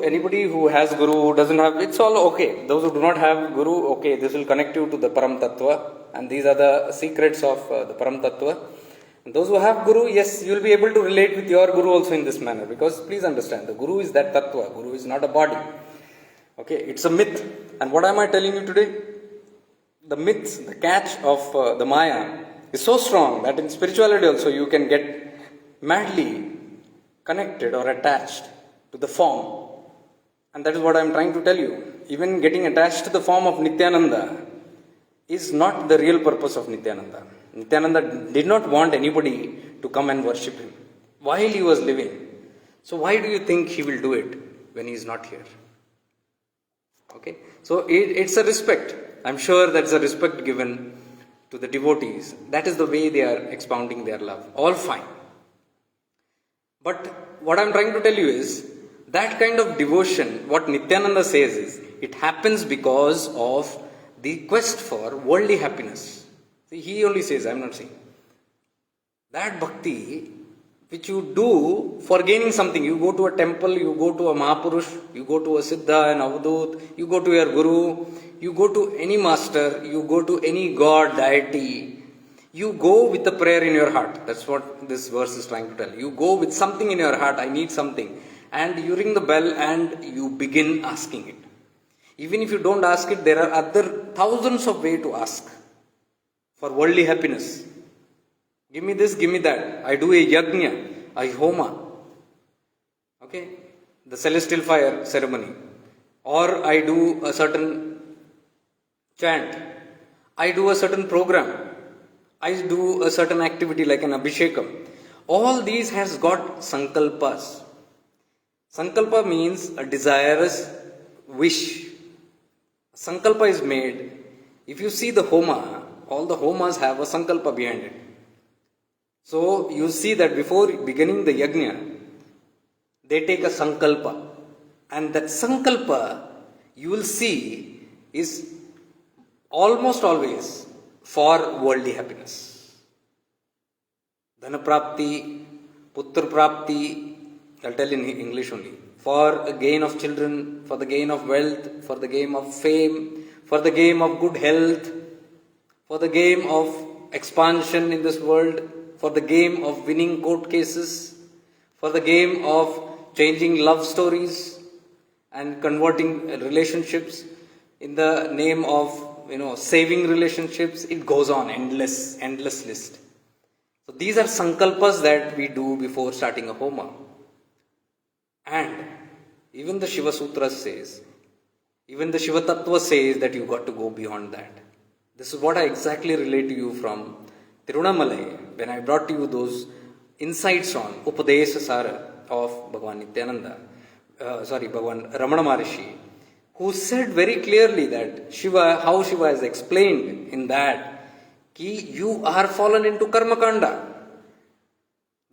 Anybody who has Guru, who doesn't have, it's all okay. Those who do not have Guru, okay, this will connect you to the Param Tattva. And these are the secrets of the Param Tattva. And those who have Guru, yes, you will be able to relate with your Guru also in this manner. Because please understand, the Guru is that Tattva. Guru is not a body. Okay, it's a myth. And what am I telling you today? The myth, the catch of the Maya is so strong that in spirituality also you can get madly connected or attached to the form. And that is what I am trying to tell you. Even getting attached to the form of Nityananda is not the real purpose of Nityananda. Nityananda did not want anybody to come and worship him while he was living. So why do you think he will do it when he is not here? Okay, so it's a respect. I'm sure that's a respect given to the devotees. That is the way they are expounding their love. All fine. But what I'm trying to tell you is, that kind of devotion, what Nityananda says is, it happens because of the quest for worldly happiness. See, he only says, I'm not saying. That bhakti, which you do for gaining something. You go to a temple, you go to a Mahapurush, you go to a Siddha and Avadut, you go to your Guru, you go to any master, you go to any god, deity. You go with a prayer in your heart. That's what this verse is trying to tell. You go with something in your heart, I need something. And you ring the bell and you begin asking it. Even if you don't ask it, there are other thousands of ways to ask for worldly happiness. Give me this, give me that. I do a yajna, a homa. Okay? The celestial fire ceremony. Or I do a certain chant. I do a certain program. I do a certain activity like an abhishekam. All these has got sankalpas. Sankalpa means a desirous wish. Sankalpa is made. If you see the homa, all the homas have a sankalpa behind it. So you see that before beginning the yajna, they take a sankalpa. And that sankalpa, you will see, is almost always for worldly happiness. Dhana prapti, putra prapti, I'll tell in English only. For a gain of children, for the gain of wealth, for the gain of fame, for the gain of good health, for the gain of expansion in this world, for the game of winning court cases, for the game of changing love stories and converting relationships, in the name of saving relationships. It goes on, endless list. So these are sankalpas that we do before starting a homa. And even the Shiva Sutra says, even the Shiva Tattva says that you got to go beyond that. This is what I exactly relate to you from Tirunamalai, when I brought to you those insights on Upadesa Sara of Bhagavan Nityananda, Bhagavan Ramana Maharishi, who said very clearly that Shiva, how Shiva has explained in that, ki you are fallen into Karmakanda.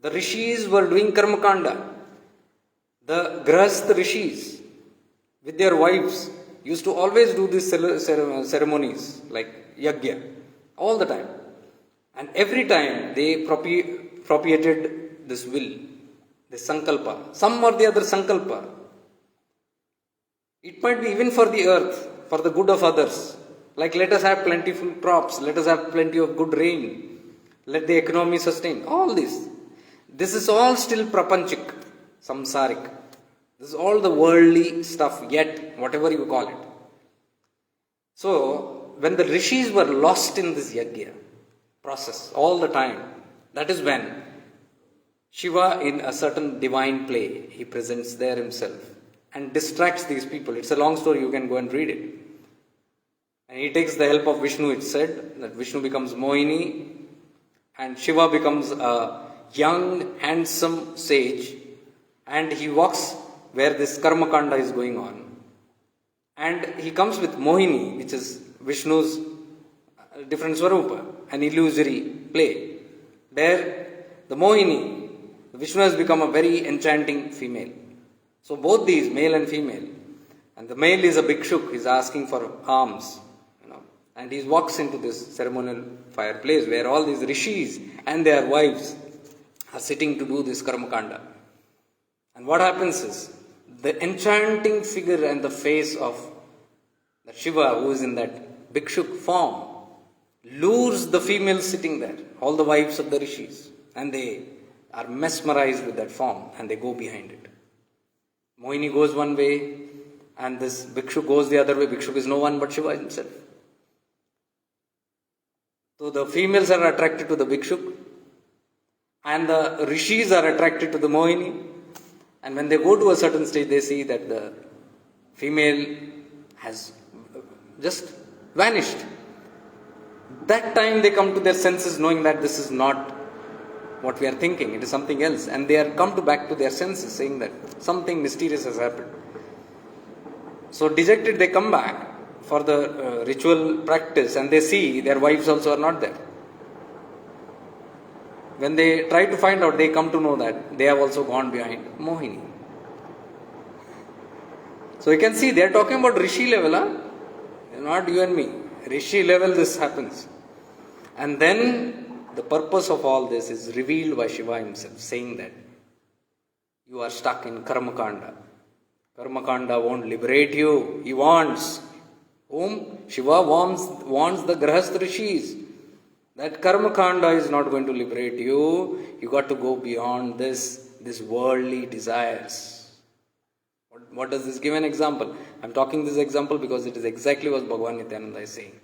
The Rishis were doing Karmakanda. The Grahastha Rishis, with their wives, used to always do these ceremonies like Yajna, all the time. And every time they propagated this will, this sankalpa, some or the other sankalpa. It might be even for the earth, for the good of others. Like let us have plentiful crops, let us have plenty of good rain, let the economy sustain. All this. This is all still prapanchik, samsarik. This is all the worldly stuff yet, whatever you call it. So, when the rishis were lost in this yajna process all the time, that is when Shiva, in a certain divine play, he presents there himself and distracts these people. It's a long story, you can go and read it. And he takes the help of Vishnu. It's said that Vishnu becomes Mohini and Shiva becomes a young, handsome sage, and he walks where this Karmakanda is going on. And he comes with Mohini, which is Vishnu's different Swarupa, an illusory play. There, the Mohini, Vishnu has become a very enchanting female. So both these, male and female, and the male is a bhikshuk, he's asking for alms, and he walks into this ceremonial fireplace where all these rishis and their wives are sitting to do this Karmakanda. And what happens is, the enchanting figure and the face of the Shiva, who is in that bhikshuk form, lures the females sitting there, all the wives of the rishis, and they are mesmerized with that form and they go behind it. Mohini goes one way and this bhikshuk goes the other way. Bhikshuk is no one but Shiva himself. So the females are attracted to the bhikshuk and the rishis are attracted to the Mohini. And when they go to a certain stage, they see that the female has just vanished. That time they come to their senses, knowing that this is not what we are thinking, it is something else. And they are come back to their senses, saying that something mysterious has happened. So dejected, they come back for the ritual practice and they see their wives also are not there. When they try to find out, they come to know that they have also gone behind Mohini. So you can see they are talking about Rishi level, not you and me. Rishi level this happens. And then the purpose of all this is revealed by Shiva himself, saying that you are stuck in Karma Kanda. Karma Kanda won't liberate you. He wants. Whom? Shiva wants the Grahastha Rishis. That Karma Kanda is not going to liberate you. You got to go beyond this worldly desires. What does this give an example? I am talking this example because it is exactly what Bhagavan Nityananda is saying.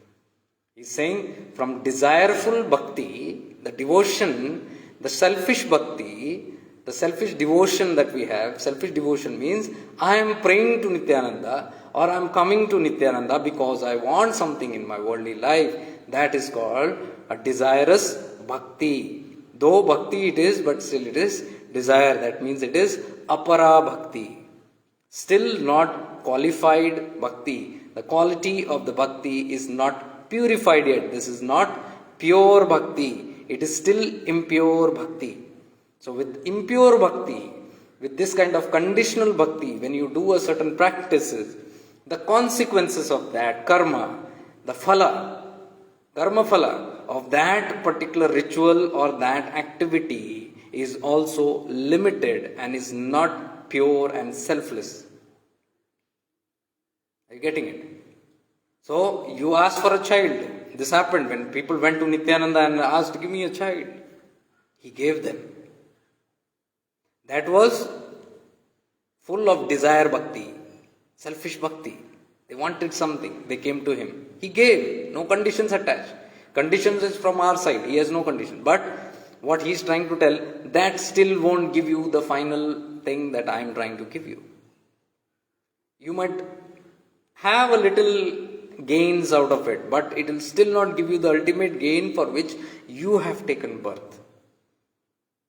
He is saying from desireful bhakti, the devotion, the selfish bhakti, the selfish devotion that we have, selfish devotion means I am praying to Nityananda or I am coming to Nityananda because I want something in my worldly life. That is called a desirous bhakti. Though bhakti it is, but still it is desire. That means it is apara bhakti. Still not qualified bhakti. The quality of the bhakti is not purified yet. This is not pure bhakti. It is still impure bhakti. So with impure bhakti, with this kind of conditional bhakti, when you do a certain practices, the consequences of that karma, the phala, karma phala of that particular ritual or that activity is also limited and is not pure and selfless. Are you getting it? So you asked for a child. This happened when people went to Nityananda and asked, give me a child. He gave them. That was full of desire bhakti, selfish bhakti. They wanted something. They came to him. He gave. No conditions attached. Conditions is from our side. He has no condition. But what he is trying to tell, that still won't give you the final thing that I am trying to give you. You might have a little gains out of it, but it will still not give you the ultimate gain for which you have taken birth.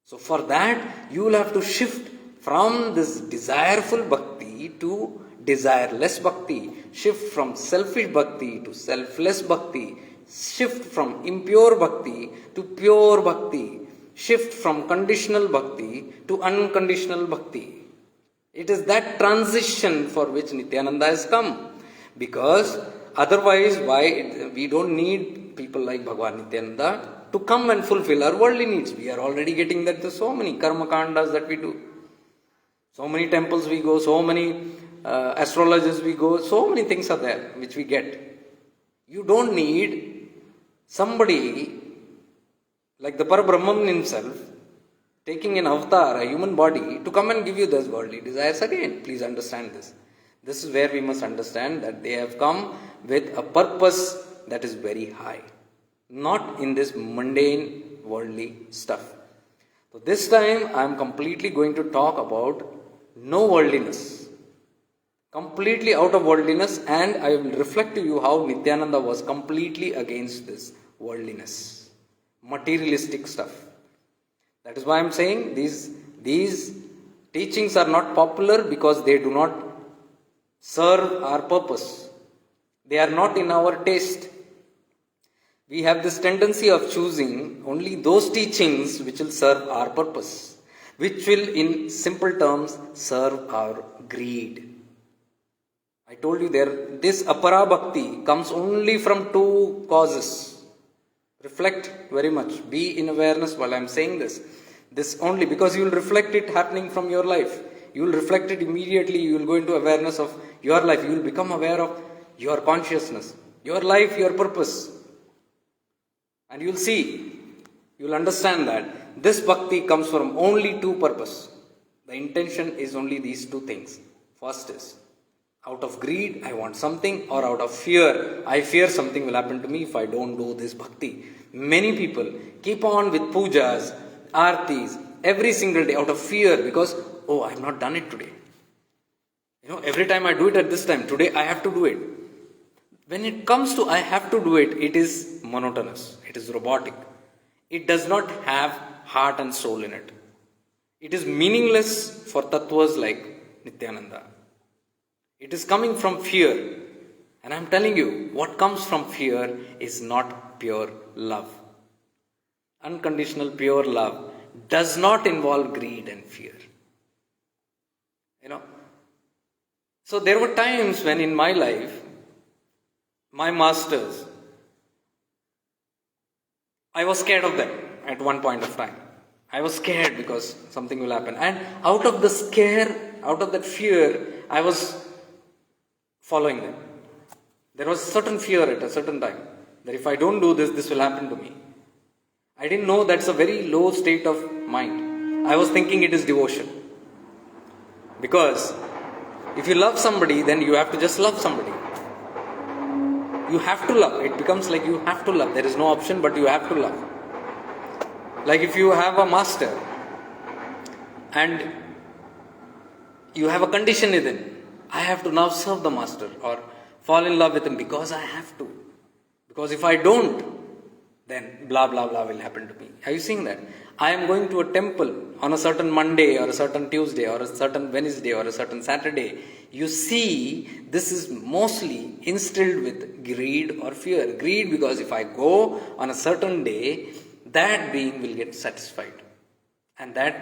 So for that, you will have to shift from this desireful bhakti to desireless bhakti. Shift from selfish bhakti to selfless bhakti. Shift from impure bhakti to pure bhakti. Shift from conditional bhakti to unconditional bhakti. It is that transition for which Nityananda has come. Because otherwise, we don't need people like Bhagavan Nityananda to come and fulfill our worldly needs. We are already getting that. There's so many karma kandas that we do. So many temples we go, so many astrologers we go, so many things are there which we get. You don't need somebody like the Parabrahman himself taking an avatar, a human body, to come and give you those worldly desires again. Please understand this. This is where we must understand that they have come with a purpose that is very high. Not in this mundane worldly stuff. So this time I am completely going to talk about no worldliness. Completely out of worldliness, and I will reflect to you how Nityananda was completely against this worldliness. Materialistic stuff. That is why I am saying these teachings are not popular because they do not serve our purpose. They are not in our taste. We have this tendency of choosing only those teachings which will serve our purpose, which will in simple terms serve our greed. I told you this apara bhakti comes only from two causes. Reflect very much. Be in awareness while I am saying this. This only because you will reflect it happening from your life. You will reflect it immediately. You will go into awareness of your life. You will become aware of your consciousness, your life, your purpose. And you will see, you will understand that this bhakti comes from only two purposes. The intention is only these two things. First is, out of greed, I want something, or out of fear, I fear something will happen to me if I don't do this bhakti. Many people keep on with pujas, artis, every single day out of fear because, oh, I have not done it today. Every time I do it at this time, today I have to do it. When it comes to I have to do it, it is monotonous, it is robotic. It does not have heart and soul in it. It is meaningless for tattvas like Nityananda. It is coming from fear. And I'm telling you, what comes from fear is not pure love. Unconditional pure love does not involve greed and fear. You know. So there were times when in my life, my masters, I was scared of them at one point of time. I was scared because something will happen. And out of the scare, out of that fear, I was following them. There was certain fear at a certain time that if I don't do this, this will happen to me. I didn't know that's a very low state of mind. I was thinking it is devotion. Because if you love somebody, then you have to just love somebody. You have to love. It becomes like you have to love. There is no option, but you have to love. Like if you have a master and you have a condition within, I have to now serve the master or fall in love with him because I have to. Because if I don't, then blah blah blah will happen to me. Are you seeing that? I am going to a temple on a certain Monday or a certain Tuesday or a certain Wednesday or a certain Saturday. You see, this is mostly instilled with greed or fear. Greed because if I go on a certain day, that being will get satisfied. And that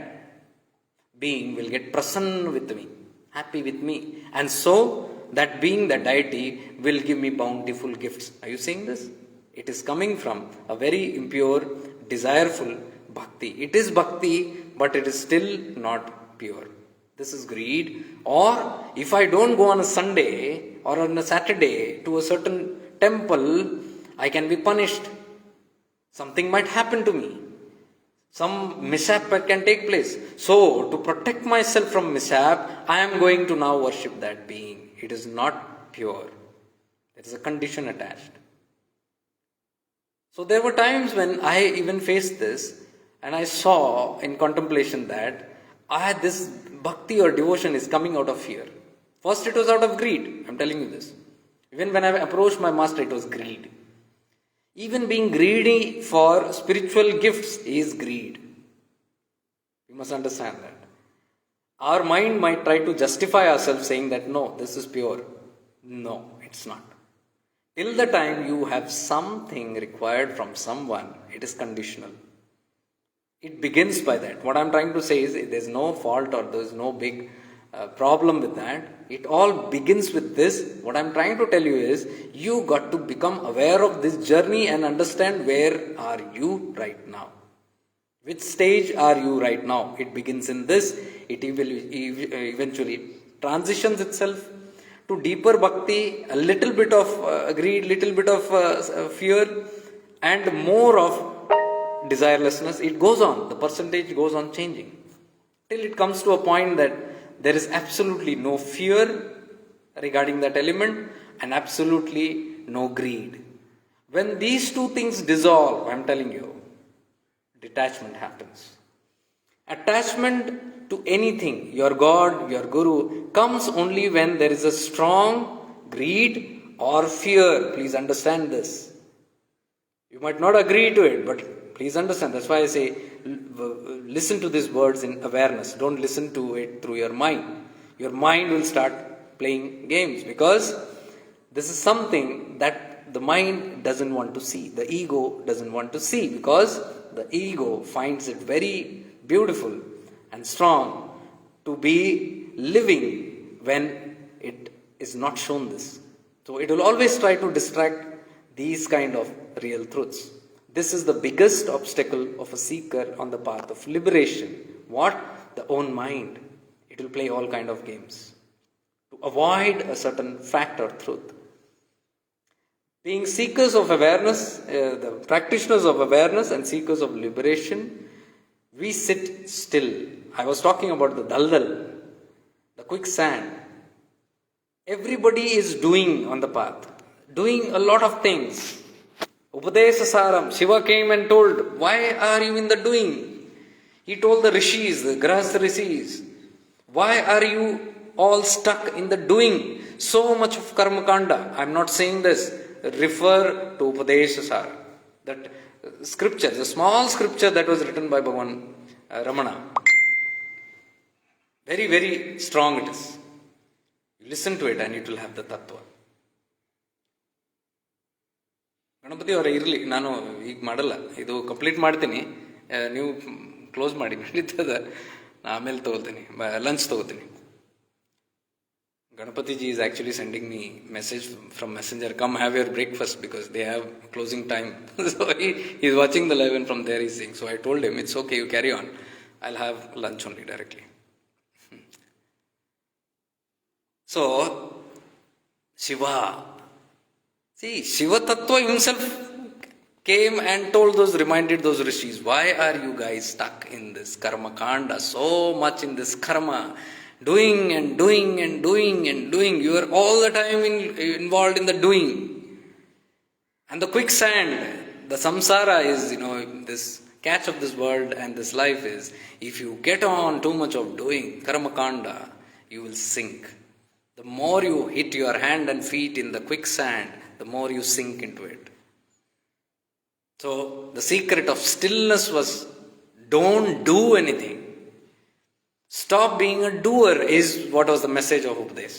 being will get prasanna with me, happy with me. And so, that being, that deity, will give me bountiful gifts. Are you seeing this? It is coming from a very impure, desireful bhakti. It is bhakti, but it is still not pure. This is greed. Or if I don't go on a Sunday or on a Saturday to a certain temple, I can be punished. Something might happen to me. Some mishap can take place. So, to protect myself from mishap, I am going to now worship that being. It is not pure. There is a condition attached. So there were times when I even faced this and I saw in contemplation that this bhakti or devotion is coming out of fear. First it was out of greed. I'm telling you this. Even when I approached my master, it was greed. Even being greedy for spiritual gifts is greed. You must understand that. Our mind might try to justify ourselves saying that no, this is pure. No, it's not. Till the time you have something required from someone, it is conditional. It begins by that. What I'm trying to say is there's no fault or there's no big problem with that. It all begins with this. What I'm trying to tell you is you got to become aware of this journey and understand where are you right now. Which stage are you right now? It begins in this. It will eventually transitions itself to deeper bhakti, a little bit of greed, little bit of fear, and more of desirelessness. It goes on. The percentage goes on changing till it comes to a point that there is absolutely no fear regarding that element and absolutely no greed. When these two things dissolve, I'm telling you, detachment happens. Attachment to anything, your God, your Guru, comes only when there is a strong greed or fear. Please understand this. You might not agree to it, but please understand. That's why I say, listen to these words in awareness. Don't listen to it through your mind. Your mind will start playing games because this is something that the mind doesn't want to see. The ego doesn't want to see because the ego finds it very beautiful and strong to be living when it is not shown this. So it will always try to distract these kind of real truths. This is the biggest obstacle of a seeker on the path of liberation. What? The own mind. It will play all kind of games to avoid a certain fact or truth. Being seekers of awareness, the practitioners of awareness and seekers of liberation, we sit still. I was talking about the daldal, the quicksand. Everybody is doing on the path, doing a lot of things. Upadesa Saram, Shiva came and told, why are you in the doing? He told the rishis, the grahastha rishis, why are you all stuck in the doing? So much of karma kanda. I am not saying this. Refer to Upadesa Saram. That scripture, the small scripture that was written by Bhagavan Ramana. Very, very strong it is. You listen to it and it will have the tattva. Ganapati ಅವರೇ ಇರಲಿ, ನಾನು ಈಗ ಮಾಡಲ್ಲ, ಇದು complete ಮಾಡ್ತೀನಿ, ನೀವು close ಮಾಡಿ ನಡೀತದ, ಆಮೇಲೆ ತೊಗೊಳ್ತೀನಿ, lunch ತೊಗೋತೀನಿ. Ganapati ji is actually sending me message from messenger, come have your breakfast because they have closing time. So he's watching the live and from there he's saying. So I told him, it's okay, you carry on. I'll have lunch only directly. So, Shiva. See, Shiva Tattva himself came and reminded those rishis, why are you guys stuck in this karma kanda, so much in this karma? Doing and doing and doing and doing. You are all the time involved in the doing. And the quicksand, the samsara is, this catch of this world and this life is, if you get on too much of doing, karma kanda, you will sink. The more you hit your hand and feet in the quicksand, the more you sink into it. So, the secret of stillness was, don't do anything. Stop being a doer is what was the message of Upadesh.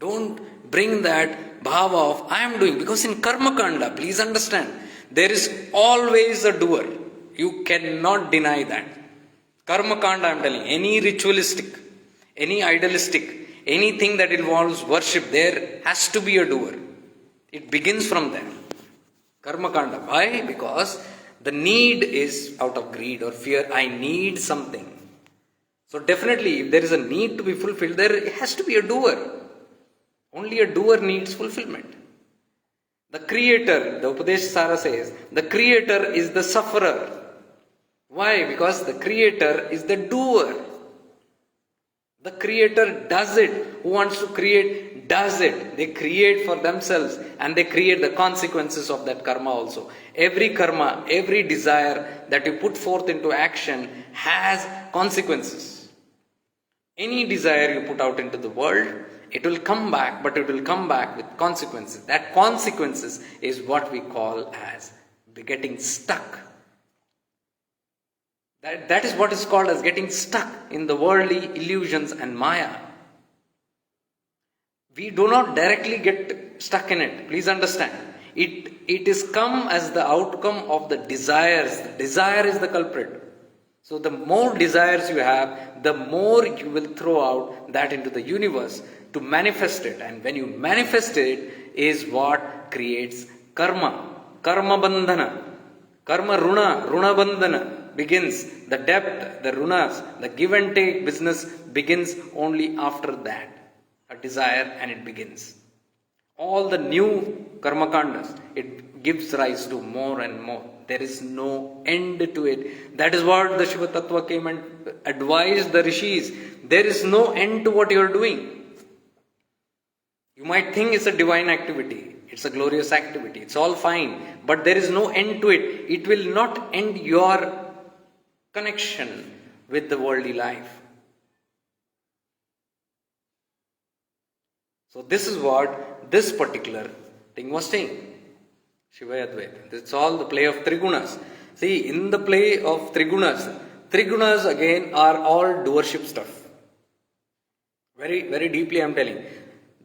Don't bring that bhava of I am doing, because in karma kanda, please understand, there is always a doer. You cannot deny that. Karma kanda, I am telling, any ritualistic, any idealistic, anything that involves worship, there has to be a doer. It begins from there. Karma kanda. Why? Because the need is out of greed or fear. I need something. So definitely, if there is a need to be fulfilled, there has to be a doer. Only a doer needs fulfillment. The creator, the Upadesh Sara says, the creator is the sufferer. Why? Because the creator is the doer. The creator does it. Who wants to create, does it. They create for themselves and they create the consequences of that karma also. Every karma, every desire that you put forth into action has consequences. Any desire you put out into the world, it will come back, but it will come back with consequences. That consequences is what we call as getting stuck. That is what is called as getting stuck in the worldly illusions and maya. We do not directly get stuck in it. Please understand. It is come as the outcome of the desires. The desire is the culprit. So the more desires you have, the more you will throw out that into the universe to manifest it. And when you manifest it is what creates karma. Karma bandhana. Karma runa. Runa bandhana begins. The debt, the runas, the give and take business begins only after that. A desire and it begins. All the new karma kandas, it gives rise to more and more. There is no end to it. That is what the Shiva Tattva came and advised the rishis. There is no end to what you are doing. You might think it's a divine activity. It's a glorious activity. It's all fine. But there is no end to it. It will not end your connection with the worldly life. So this is what this particular thing was saying. Shivaya Advaita. It's all the play of Trigunas. See, in the play of Trigunas again are all doership stuff. Very, very deeply I am telling.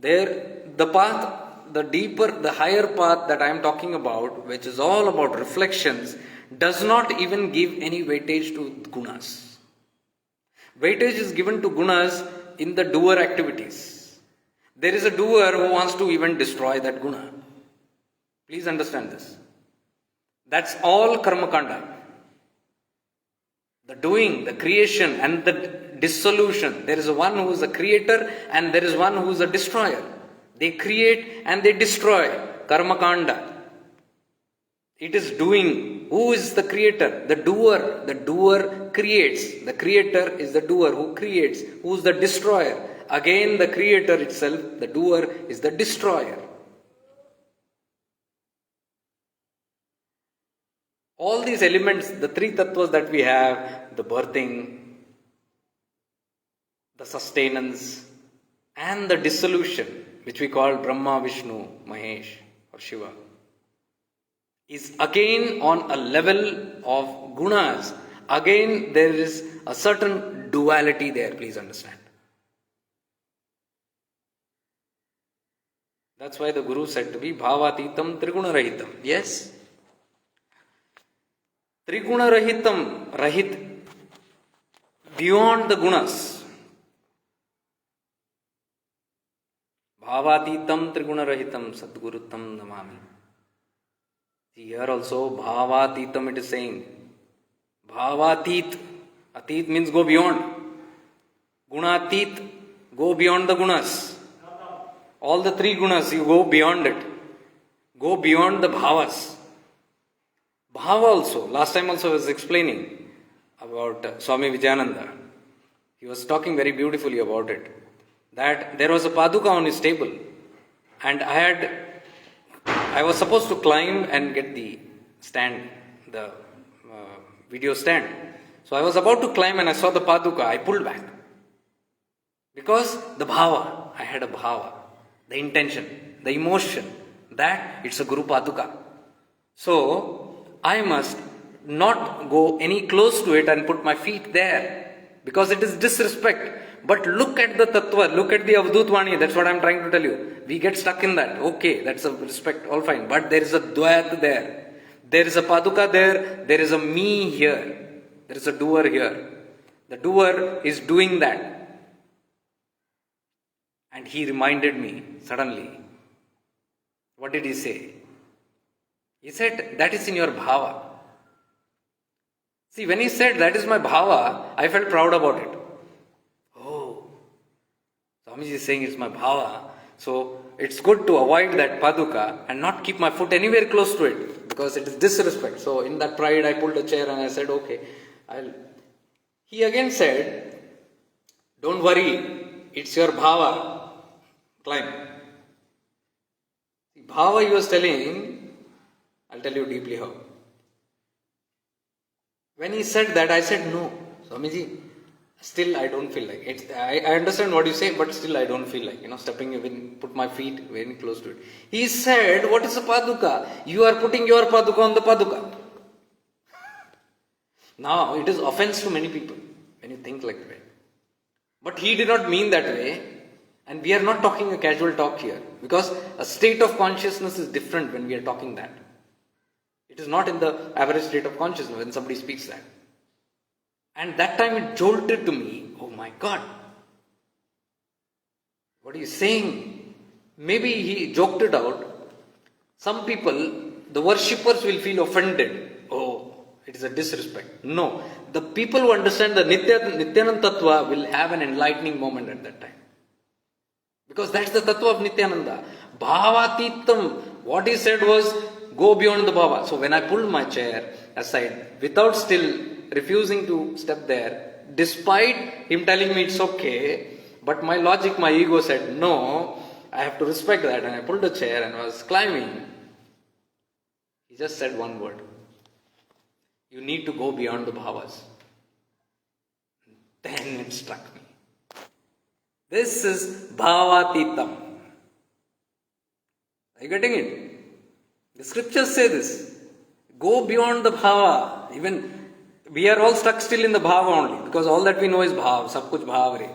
There, the path, the deeper, the higher path that I am talking about, which is all about reflections, does not even give any weightage to gunas. Weightage is given to gunas in the doer activities. There is a doer who wants to even destroy that guna. Please understand this. That's all karma kanda. The doing, the creation and the dissolution. There is one who is a creator and there is one who is a destroyer. They create and they destroy. Karma kanda. It is doing. Who is the creator? The doer. The doer creates. The creator is the doer who creates. Who is the destroyer? Again the creator itself, the doer, is the destroyer. All these elements, the three tattvas that we have, the birthing, the sustenance, and the dissolution, which we call Brahma, Vishnu, Mahesh, or Shiva, is again on a level of gunas. Again, there is a certain duality there, please understand. That's why the Guru said to be bhavatitam triguna-rahitam. Yes. Triguna-rahitam, rahit, beyond the gunas. Bhavatitam triguna-rahitam sadgurutam namami. Here also bhavatitam it is saying. Bhavatit. Atit means go beyond. Gunatit, go beyond the gunas. All the three gunas, you go beyond it. Go beyond the bhavas. Bhava also, last time also I was explaining about Swami Vijayananda. He was talking very beautifully about it. That there was a paduka on his table. And I was supposed to climb and get the stand, the video stand. So I was about to climb and I saw the paduka. I pulled back. Because the bhava, I had a bhava, the intention, the emotion, that it's a Guru Paduka. So I must not go any close to it and put my feet there, because it is disrespect. But look at the tattva, look at the Avadut Vani, that's what I'm trying to tell you. We get stuck in that. Okay, that's a respect, all fine. But there is a dvayat there. There is a paduka there. There is a me here. There is a doer here. The doer is doing that. And he reminded me suddenly. What did he say? He said, that is in your bhava. See, when he said, that is my bhava, I felt proud about it. Oh, Swamiji is saying it's my bhava. So it's good to avoid that paduka and not keep my foot anywhere close to it, because it is disrespect. So in that pride, I pulled a chair and I said, okay, He again said, don't worry, it's your bhava. Climb. The bhava he was telling, I'll tell you deeply how. When he said that, I said, no, Swamiji, still I don't feel like it. I understand what you say, but still I don't feel like, stepping in, put my feet very close to it. He said, what is a paduka? You are putting your paduka on the paduka. Now, it is offense to many people when you think like that. But he did not mean that way. And we are not talking a casual talk here, because a state of consciousness is different when we are talking that. It is not in the average state of consciousness when somebody speaks that. And that time it jolted to me, oh my God, what are you saying? Maybe he joked it out. Some people, the worshippers will feel offended. Oh, it is a disrespect. No, the people who understand the Nityananda Tattva will have an enlightening moment at that time. Because that's the tattva of Nityananda. Bhavatitam. What he said was, go beyond the bhava. So when I pulled my chair aside, without still refusing to step there, despite him telling me it's okay, but my logic, my ego said, no, I have to respect that. And I pulled a chair and was climbing. He just said one word. You need to go beyond the bhavas. Then it struck me. This is bhavatitam. Are you getting it? The scriptures say this. Go beyond the bhava. Even we are all stuck still in the bhava only, because all that we know is bhav. Sab kuch bhav re.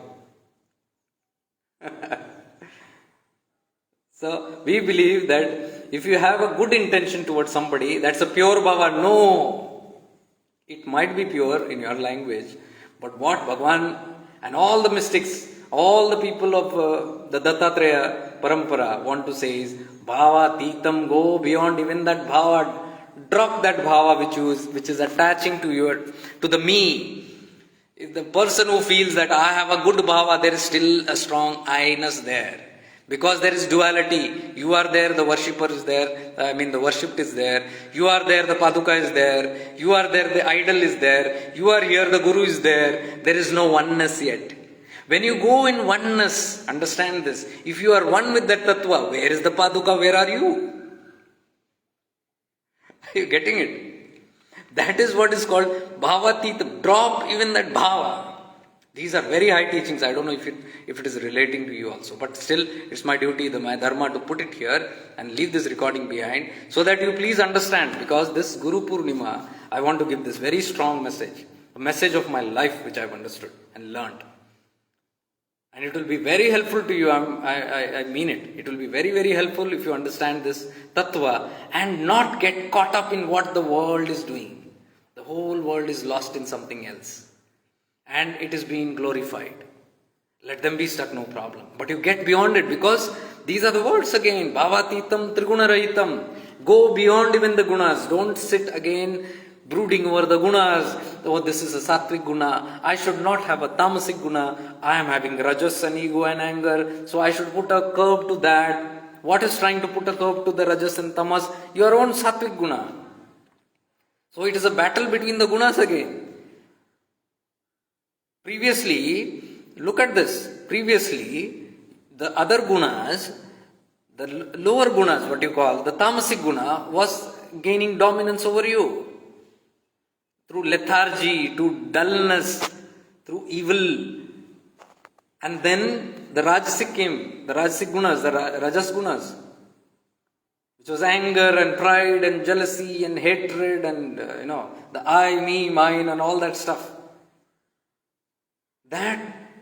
So we believe that if you have a good intention towards somebody, that's a pure bhava. No. It might be pure in your language, but what Bhagavan and all the mystics, all the people of the Dattatreya Parampara want to say is, bhava titam, go beyond even that bhava. Drop that bhava which is attaching to the me. If the person who feels that I have a good bhava, there is still a strong I-ness there. Because there is duality. You are there, the worshipper is there. The worshipped is there. You are there, the paduka is there. You are there, the idol is there. You are here, the guru is there. There is no oneness yet. When you go in oneness, understand this. If you are one with that tattva, where is the paduka? Where are you? Are you getting it? That is what is called bhavatita. Drop even that bhava. These are very high teachings. I don't know if it is relating to you also. But still, it's my duty, my dharma to put it here and leave this recording behind so that you please understand. Because this Guru Purnima, I want to give this very strong message. A message of my life which I have understood and learned. And it will be very helpful to you. I mean it. It will be very, very helpful if you understand this tattva and not get caught up in what the world is doing. The whole world is lost in something else. And it is being glorified. Let them be stuck, no problem. But you get beyond it because these are the words again. Bhavatitam trigunarahitam. Go beyond even the gunas. Don't sit again brooding over the gunas. Oh, this is a sattvic guna. I should not have a tamasic guna. I am having rajas and ego and anger. So I should put a curb to that. What is trying to put a curb to the rajas and tamas? Your own sattvic guna. So it is a battle between the gunas again. Previously, look at this. Previously, the other gunas, the lower gunas, what you call, the tamasic guna was gaining dominance over you. Through lethargy, through dullness, through evil. And then the Rajasic came, the Rajasic gunas, the Rajas gunas, which was anger and pride and jealousy and hatred and, the I, me, mine and all that stuff. That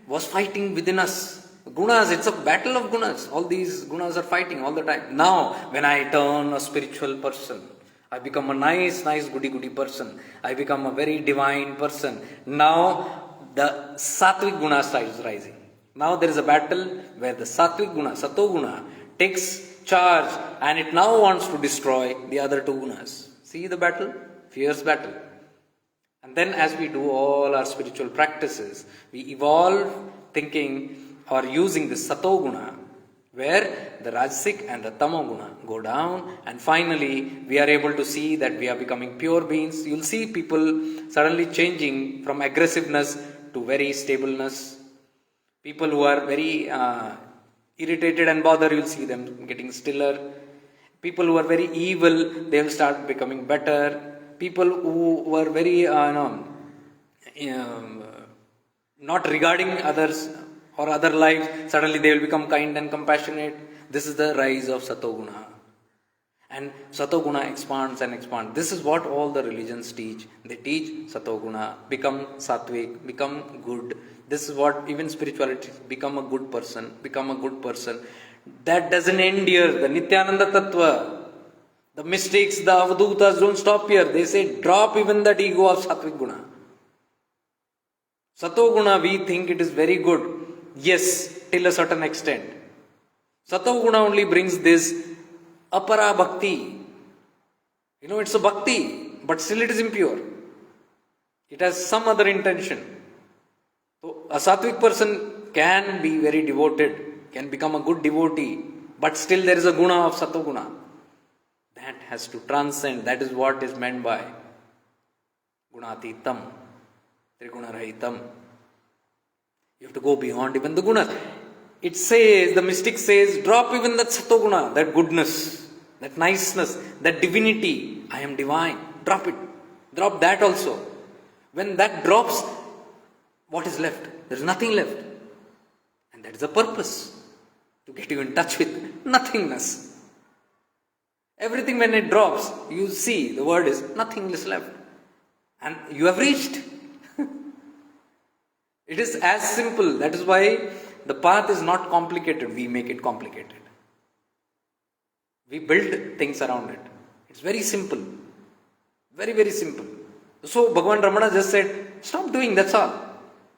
was fighting within us. Gunas, it's a battle of gunas. All these gunas are fighting all the time. Now, when I turn a spiritual person, I become a nice goody person. I become a very divine person. Now, the sattvic guna starts rising. Now there is a battle where the sattvic guna, sato guna, takes charge and it now wants to destroy the other two gunas. See the battle? Fierce battle. And then as we do all our spiritual practices, we evolve thinking or using the sato guna, where the Rajasic and the Tamo guna go down, and finally we are able to see that we are becoming pure beings. You'll see people suddenly changing from aggressiveness to very stableness. People who are very irritated and bothered, you'll see them getting stiller. People who are very evil, they will start becoming better. People who were very not regarding others or other lives, suddenly they will become kind and compassionate. This is the rise of Satoguna. And Satoguna expands and expands. This is what all the religions teach. They teach Satoguna, become Sattvic, become good. This is what even spirituality, become a good person, become a good person. That doesn't end here. The Nityananda Tattva, the mystics, the Avadutas don't stop here. They say drop even that ego of Sattvic Guna. Satoguna, we think it is very good. Yes, till a certain extent. Satoguna only brings this apara bhakti. It's a bhakti, but still it is impure. It has some other intention. So a sattvic person can be very devoted, can become a good devotee, but still there is a guna of satoguna. That has to transcend. That is what is meant by gunatitam, trigunarahitam. You have to go beyond even the gunas. It says, the mystic says, drop even that satoguna, that goodness, that niceness, that divinity. I am divine. Drop it. Drop that also. When that drops, what is left? There is nothing left. And that is the purpose. To get you in touch with nothingness. Everything when it drops, you see the word is nothing is left. And you have reached. It is as simple. That is why the path is not complicated. We make it complicated. We build things around it. It's very simple. Very, very simple. So Bhagavan Ramana just said, stop doing, that's all.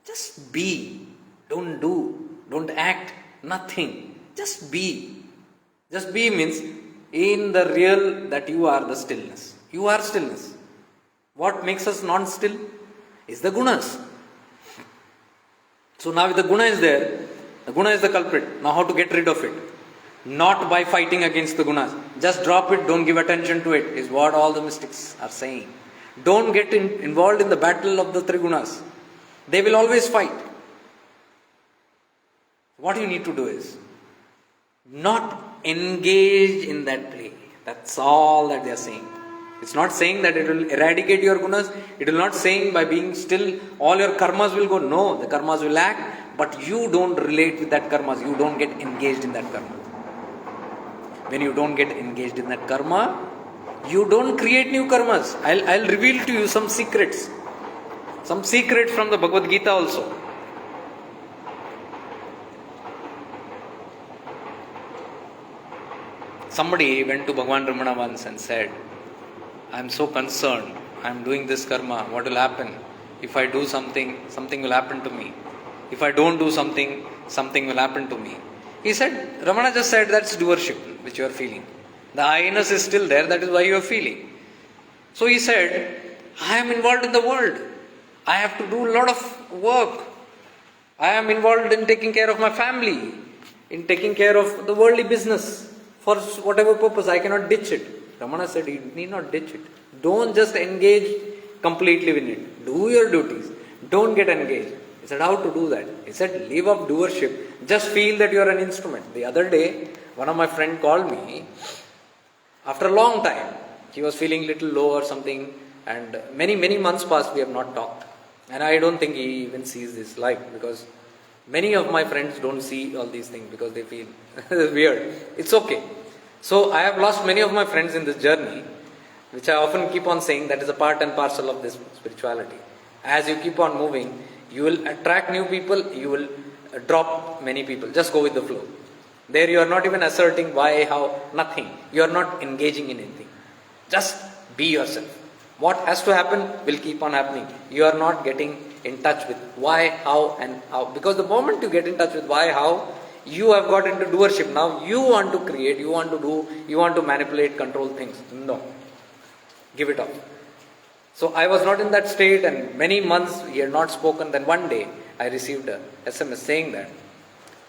Just be. Don't do. Don't act. Nothing. Just be. Just be means in the real that you are the stillness. You are stillness. What makes us non-still is the gunas. So now if the guna is there, the guna is the culprit. Now how to get rid of it? Not by fighting against the gunas. Just drop it, don't give attention to it, is what all the mystics are saying. Don't get involved in the battle of the trigunas. They will always fight. What you need to do is not engage in that play. That's all that they are saying. It's not saying that it will eradicate your gunas. It will not saying by being still all your karmas will go. No, the karmas will act, but you don't relate with that karmas. You don't get engaged in that karma. When you don't get engaged in that karma, you don't create new karmas. I'll reveal to you some secrets. Some secrets from the Bhagavad Gita also. Somebody went to Bhagwan Ramana once and said, I am so concerned. I am doing this karma. What will happen? If I do something, something will happen to me. If I don't do something, something will happen to me. He said, Ramana just said that's doership which you are feeling. The I-ness is still there, that is why you are feeling. So he said, I am involved in the world. I have to do a lot of work. I am involved in taking care of my family, in taking care of the worldly business. For whatever purpose, I cannot ditch it. Ramana said, you need not ditch it. Don't just engage completely in it. Do your duties. Don't get engaged. He said, how to do that? He said, leave up doership. Just feel that you are an instrument. The other day, one of my friends called me. After a long time, he was feeling a little low or something. And many months passed, we have not talked. And I don't think he even sees this live, because many of my friends don't see all these things because they feel weird. It's okay. So I have lost many of my friends in this journey, which I often keep on saying that is a part and parcel of this spirituality. As you keep on moving, you will attract new people, you will drop many people. Just go with the flow. There you are not even asserting why, how, nothing. You are not engaging in anything. Just be yourself. What has to happen will keep on happening. You are not getting in touch with why, how and how. Because the moment you get in touch with why, how, you have got into doership. Now you want to create, you want to do, you want to manipulate, control things. No. Give it up. So I was not in that state, and many months he had not spoken. Then one day I received a SMS saying that,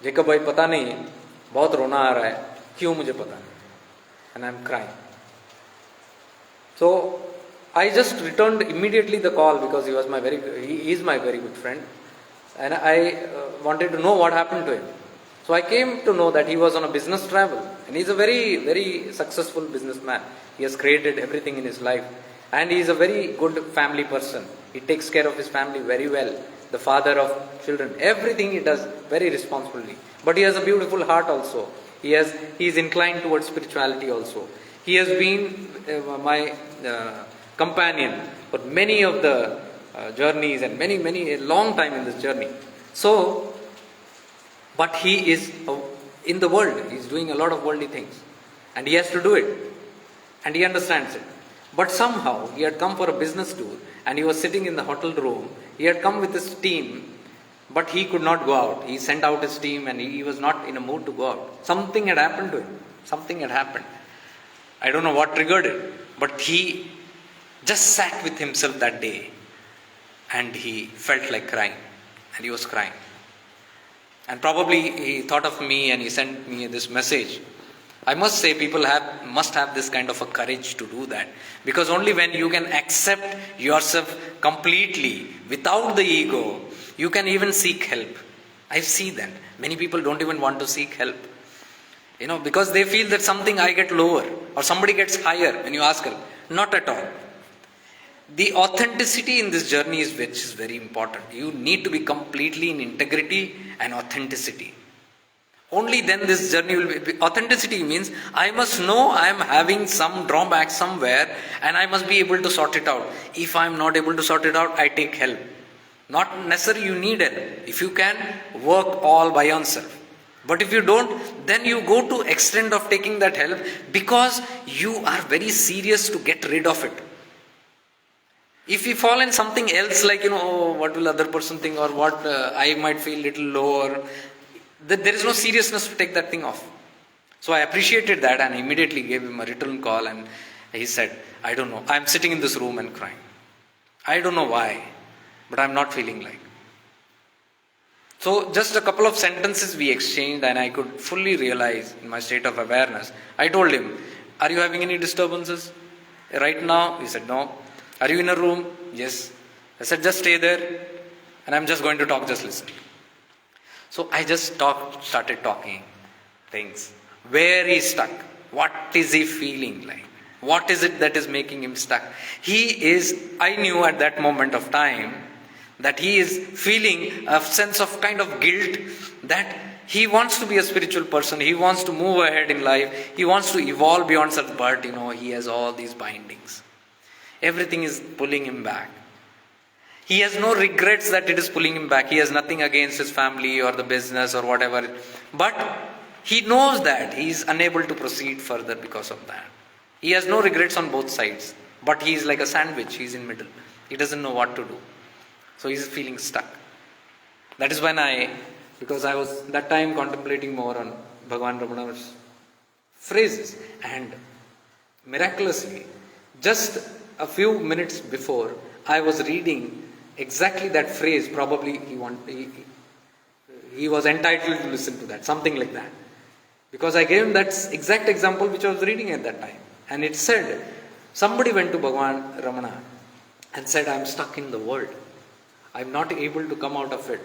Jacob bhai, pata nahi, bahut rona aa raha hai, kyun mujhe pata nahi? And I am crying. So I just returned immediately the call, because he is my very good friend, and I wanted to know what happened to him. So I came to know that he was on a business travel, and he is a very successful businessman. He has created everything in his life, and he is a very good family person. He takes care of his family very well. The father of children, everything he does very responsibly. But he has a beautiful heart also. He is inclined towards spirituality also. He has been my companion for many of the journeys, and many a long time in this journey. So, but he is in the world. He is doing a lot of worldly things, and he has to do it, and he understands it. But somehow he had come for a business tour, and he was sitting in the hotel room. He had come with his team, but he could not go out. He sent out his team, and he was not in a mood to go out. Something had happened to him. Something had happened. I don't know what triggered it, but he just sat with himself that day, and he felt like crying, and he was crying. And probably he thought of me, and he sent me this message. I must say, people must have this kind of a courage to do that, because only when you can accept yourself completely without the ego, you can even seek help. I see that many people don't even want to seek help, because they feel that something I get lower or somebody gets higher when you ask help. Not at all. The authenticity in this journey is very important. You need to be completely in integrity and authenticity. Only then this journey will be. Authenticity means I must know I am having some drawback somewhere, and I must be able to sort it out. If I am not able to sort it out, I take help. Not necessarily you need help. If you can, work all by yourself. But if you don't, then you go to extent of taking that help, because you are very serious to get rid of it. If you fall in something else, like, what will other person think, or what I might feel little lower, there is no seriousness to take that thing off. So I appreciated that, and immediately gave him a return call, and he said, I don't know, I'm sitting in this room and crying. I don't know why, but I'm not feeling like. So just a couple of sentences we exchanged, and I could fully realize in my state of awareness. I told him, are you having any disturbances right now? He said, no. Are you in a room? Yes. I said, just stay there, and I'm just going to talk, just listen. So I just started talking things. Where he's stuck. What is he feeling like? What is it that is making him stuck? I knew at that moment of time that he is feeling a sense of kind of guilt, that he wants to be a spiritual person. He wants to move ahead in life. He wants to evolve beyond self, but he has all these bindings. Everything is pulling him back. He has no regrets that it is pulling him back. He has nothing against his family or the business or whatever. But He knows that he is unable to proceed further because of that. He has no regrets on both sides, but he is like a sandwich, he is in middle. He doesn't know what to do. So he is feeling stuck. That is when because I was that time contemplating more on Bhagavan Ramana's phrases, and miraculously, just a few minutes before, I was reading exactly that phrase. Probably he was entitled to listen to that, something like that. Because I gave him that exact example which I was reading at that time. And it said, somebody went to Bhagavan Ramana and said, I am stuck in the world. I am not able to come out of it.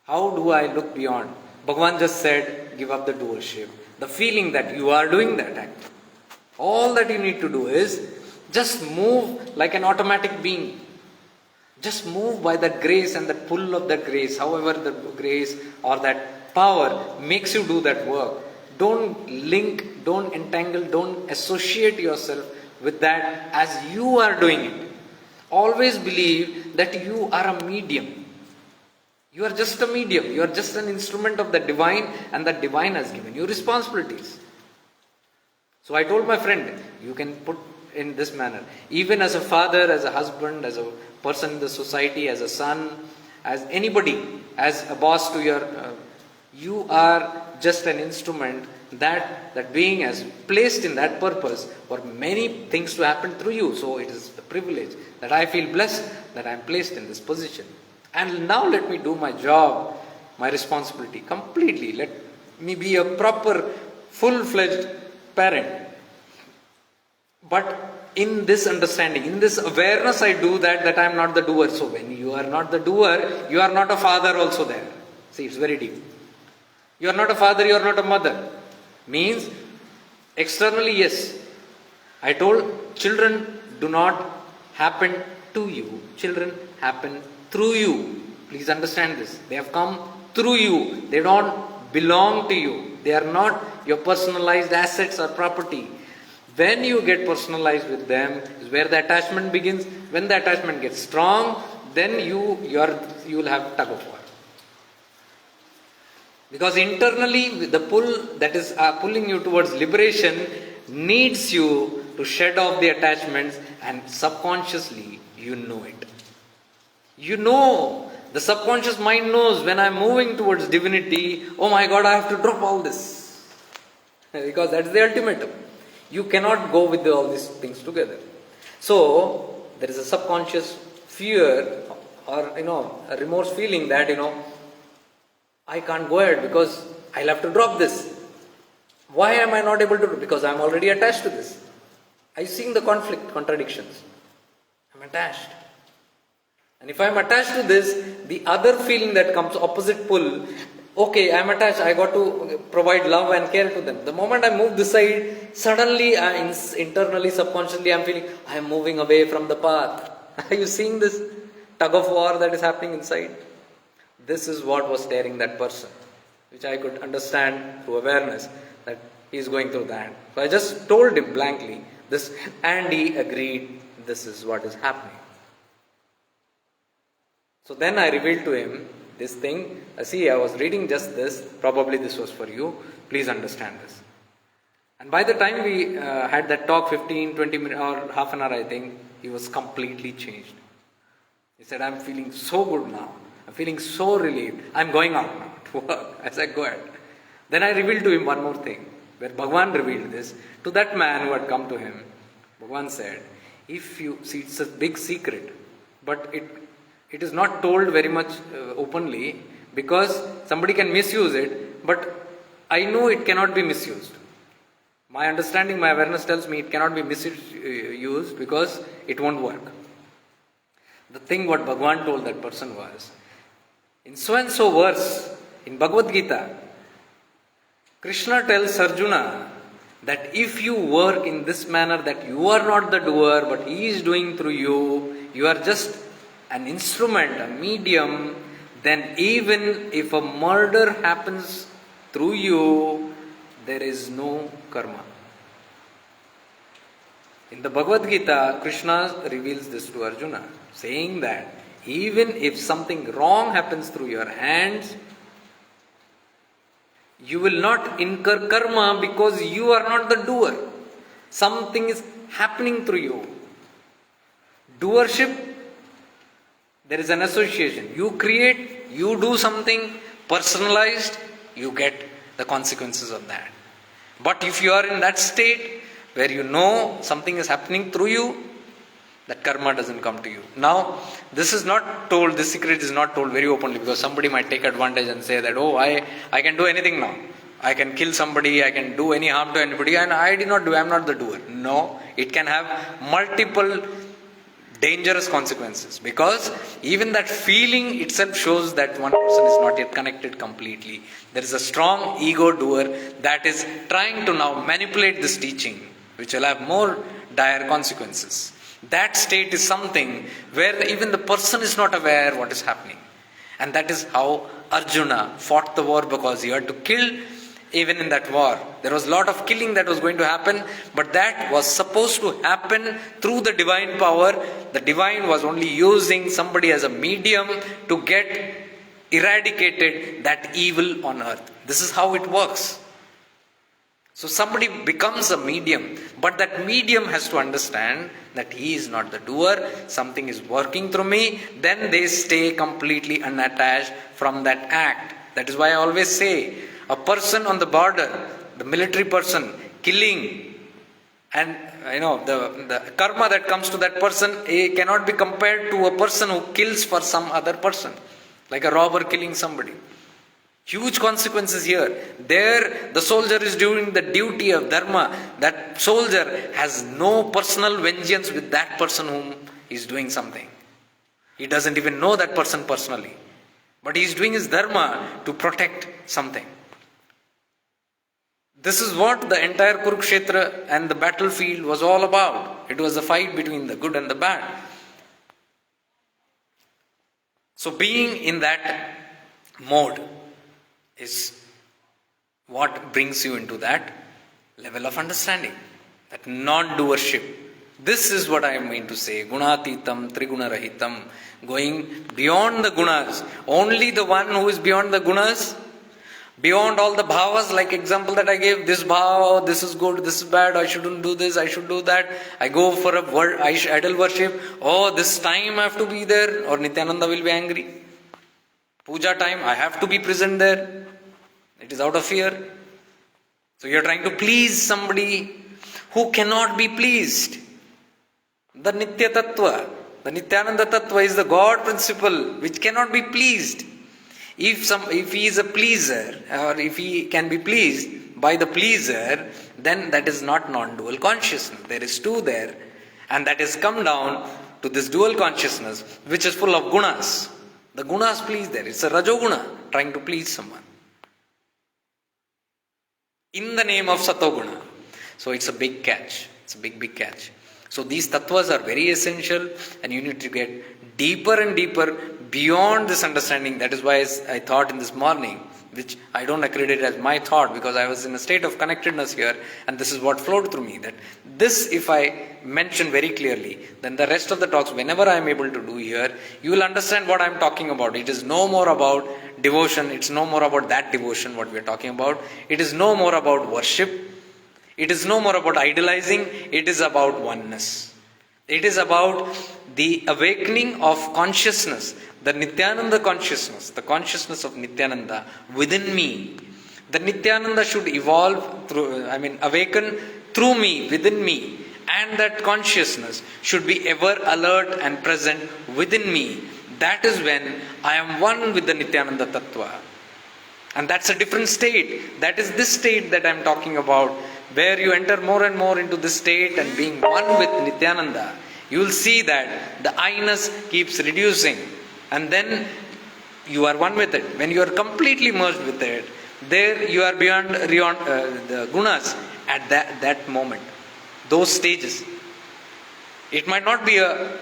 How do I look beyond? Bhagavan just said, give up the doership. The feeling that you are doing that act. All that you need to do is just move like an automatic being. Just move by that grace and that pull of that grace, however the grace or that power makes you do that work. Don't link, don't entangle, don't associate yourself with that as you are doing it. Always believe that you are a medium. You are just a medium. You are just an instrument of the divine, and that divine has given you responsibilities. So I told my friend, you can put in this manner. Even as a father, as a husband, as a person in the society, as a son, as anybody, as a boss to your... you are just an instrument that being has placed in that purpose for many things to happen through you. So it is the privilege that I feel blessed that I am placed in this position. And now let me do my job, my responsibility completely. Let me be a proper, full-fledged parent. But in this understanding, in this awareness, I do that I am not the doer. So when you are not the doer, you are not a father also there. See, it's very deep. You are not a father, you are not a mother. Means, externally, yes. I told, children do not happen to you. Children happen through you. Please understand this. They have come through you. They don't belong to you. They are not your personalized assets or property. When you get personalized with them is where the attachment begins. When the attachment gets strong, then you will have tug of war. Because internally, the pull that is pulling you towards liberation needs you to shed off the attachments, and subconsciously you know it. You know, the subconscious mind knows when I am moving towards divinity, oh my God, I have to drop all this. Because that's the ultimatum. You cannot go with all these things together. So, there is a subconscious fear or, a remorse feeling that, I can't go ahead because I'll have to drop this. Why am I not able to do it? Because I'm already attached to this. I'm seeing the contradictions. I'm attached. And if I'm attached to this, the other feeling that comes, opposite pull, okay, I'm attached, I got to provide love and care to them. The moment I move this side, suddenly, internally, subconsciously, I'm feeling, I'm moving away from the path. Are you seeing this tug of war that is happening inside? This is what was tearing that person, which I could understand through awareness that he is going through that. So I just told him blankly this, and he agreed this is what is happening. So then I revealed to him this thing. See, I was reading just this. Probably this was for you. Please understand this. And by the time we had that talk, 15, 20 minutes or half an hour, I think, he was completely changed. He said, I'm feeling so good now. I'm feeling so relieved. I'm going out now to work. I said, go ahead. Then I revealed to him one more thing, where Bhagavan revealed this to that man who had come to him. Bhagavan said, if you see, it's a big secret, but it is not told very much openly because somebody can misuse it, but I know it cannot be misused. My understanding, my awareness tells me it cannot be misused because it won't work. The thing what Bhagavan told that person was, in so and so verse, in Bhagavad Gita, Krishna tells Arjuna that if you work in this manner, that you are not the doer, but he is doing through you, you are just an instrument, a medium, then even if a murder happens through you, there is no karma. In the Bhagavad Gita, Krishna reveals this to Arjuna, saying that even if something wrong happens through your hands, You will not incur karma because you are not the doer. Something is happening through you. Doership, there is an association. You create, you do something personalized, you get the consequences of that. But if you are in that state where you know something is happening through you, that karma doesn't come to you. Now, this is not told, this secret is not told very openly, because somebody might take advantage and say that, oh, I can do anything now. I can kill somebody, I can do any harm to anybody, and I did not do, I am not the doer. No, it can have multiple dangerous consequences, because even that feeling itself shows that one person is not yet connected completely. There is a strong ego doer that is trying to now manipulate this teaching, which will have more dire consequences. That state is something where even the person is not aware what is happening. And that is how Arjuna fought the war, because he had to kill. Even in that war, there was a lot of killing that was going to happen, but that was supposed to happen through the divine power. The divine was only using somebody as a medium to get eradicated that evil on earth. This is how it works. So somebody becomes a medium, but that medium has to understand that he is not the doer, something is working through me, then they stay completely unattached from that act. That is why I always say, a person on the border, the military person, killing, and the karma that comes to that person cannot be compared to a person who kills for some other person, like a robber killing somebody. Huge consequences here. There, the soldier is doing the duty of dharma. That soldier has no personal vengeance with that person whom he is doing something. He doesn't even know that person personally. But he is doing his dharma to protect something. This is what the entire Kurukshetra and the battlefield was all about. It was a fight between the good and the bad. So being in that mode is what brings you into that level of understanding, that non-doership. This is what I mean to say, gunatitam trigunarahitam, going beyond the gunas. Only the one who is beyond the gunas, beyond all the bhavas, like example that I gave, this bhava, this is good, this is bad, I shouldn't do this, I should do that, I go for idol worship, oh, this time I have to be there, or Nityananda will be angry. Puja time, I have to be present there. It is out of fear. So you are trying to please somebody who cannot be pleased. The Nitya Tattva, the Nityananda Tattva is the God principle which cannot be pleased. If he is a pleaser, or if he can be pleased by the pleaser, then that is not non-dual consciousness. There is two there, and that has come down to this dual consciousness which is full of gunas. The gunas please there. It's a rajoguna trying to please someone in the name of satoguna. So it's a big catch. It's a big catch. So these tattvas are very essential, and you need to get deeper and deeper beyond this understanding. That is why I thought in this morning, which I don't accredit as my thought, because I was in a state of connectedness here, and this is what flowed through me, that this, if I mention very clearly, then the rest of the talks, whenever I am able to do here, you will understand what I am talking about. It is no more about devotion, it's no more about that devotion what we are talking about. It is no more about worship. It is no more about idolizing. It is about oneness. It is about the awakening of consciousness, the Nityananda consciousness, the consciousness of Nityananda within me. The Nityananda should evolve awaken through me, within me. And that consciousness should be ever alert and present within me. That is when I am one with the Nityananda Tattva. And that's a different state. That is this state that I am talking about, where you enter more and more into this state and being one with Nityananda. You will see that the I-ness keeps reducing, and then you are one with it. When you are completely merged with it, there you are beyond the gunas at that moment. Those stages. It might not be a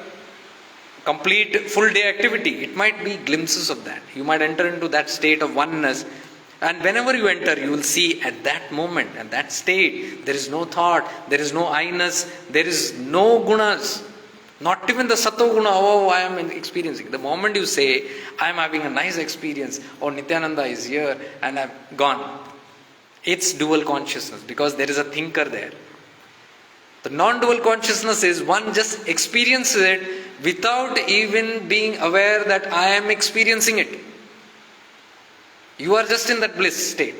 complete full day activity. It might be glimpses of that. You might enter into that state of oneness. And whenever you enter, you will see at that moment, at that state, there is no thought, there is no I-ness, there is no gunas. Not even the sato guna, oh, I am experiencing. The moment you say, I am having a nice experience, oh, Nityananda is here, and I am gone. It's dual consciousness because there is a thinker there. The non-dual consciousness is one just experiences it without even being aware that I am experiencing it. You are just in that bliss state.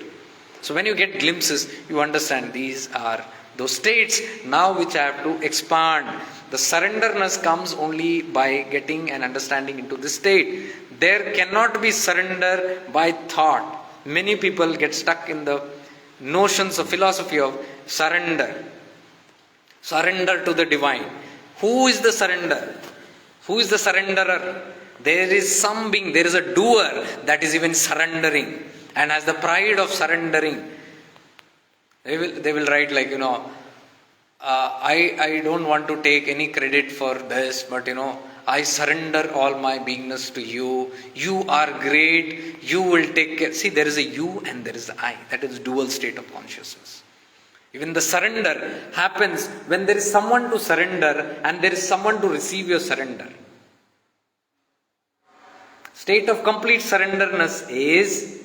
So when you get glimpses, you understand these are those states now which I have to expand. The surrenderness comes only by getting and understanding into this state. There cannot be surrender by thought. Many people get stuck in the notions of philosophy of surrender. Surrender to the divine. Who is the surrender? Who is the surrenderer? There is some being, there is a doer that is even surrendering and has the pride of surrendering. They will write like, I don't want to take any credit for this, but I surrender all my beingness to you. You are great. You will take care. See, there is a you and there is the I. That is dual state of consciousness. Even the surrender happens when there is someone to surrender and there is someone to receive your surrender. State of complete surrenderness is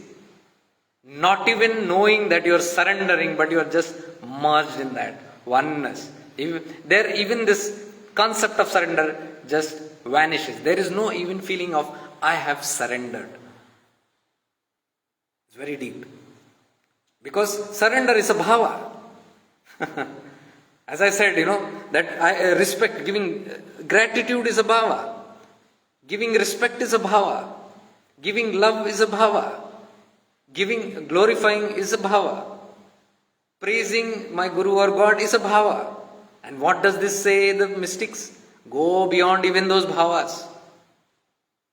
not even knowing that you are surrendering, but you are just merged in that oneness. Even this concept of surrender just vanishes. There is no even feeling of I have surrendered. It's very deep. Because surrender is a bhava. As I said, that I respect, giving gratitude is a bhava. Giving respect is a bhava. Giving love is a bhava. Giving, glorifying is a bhava. Praising my Guru or God is a bhava. And what does this say, the mystics? Go beyond even those bhavas.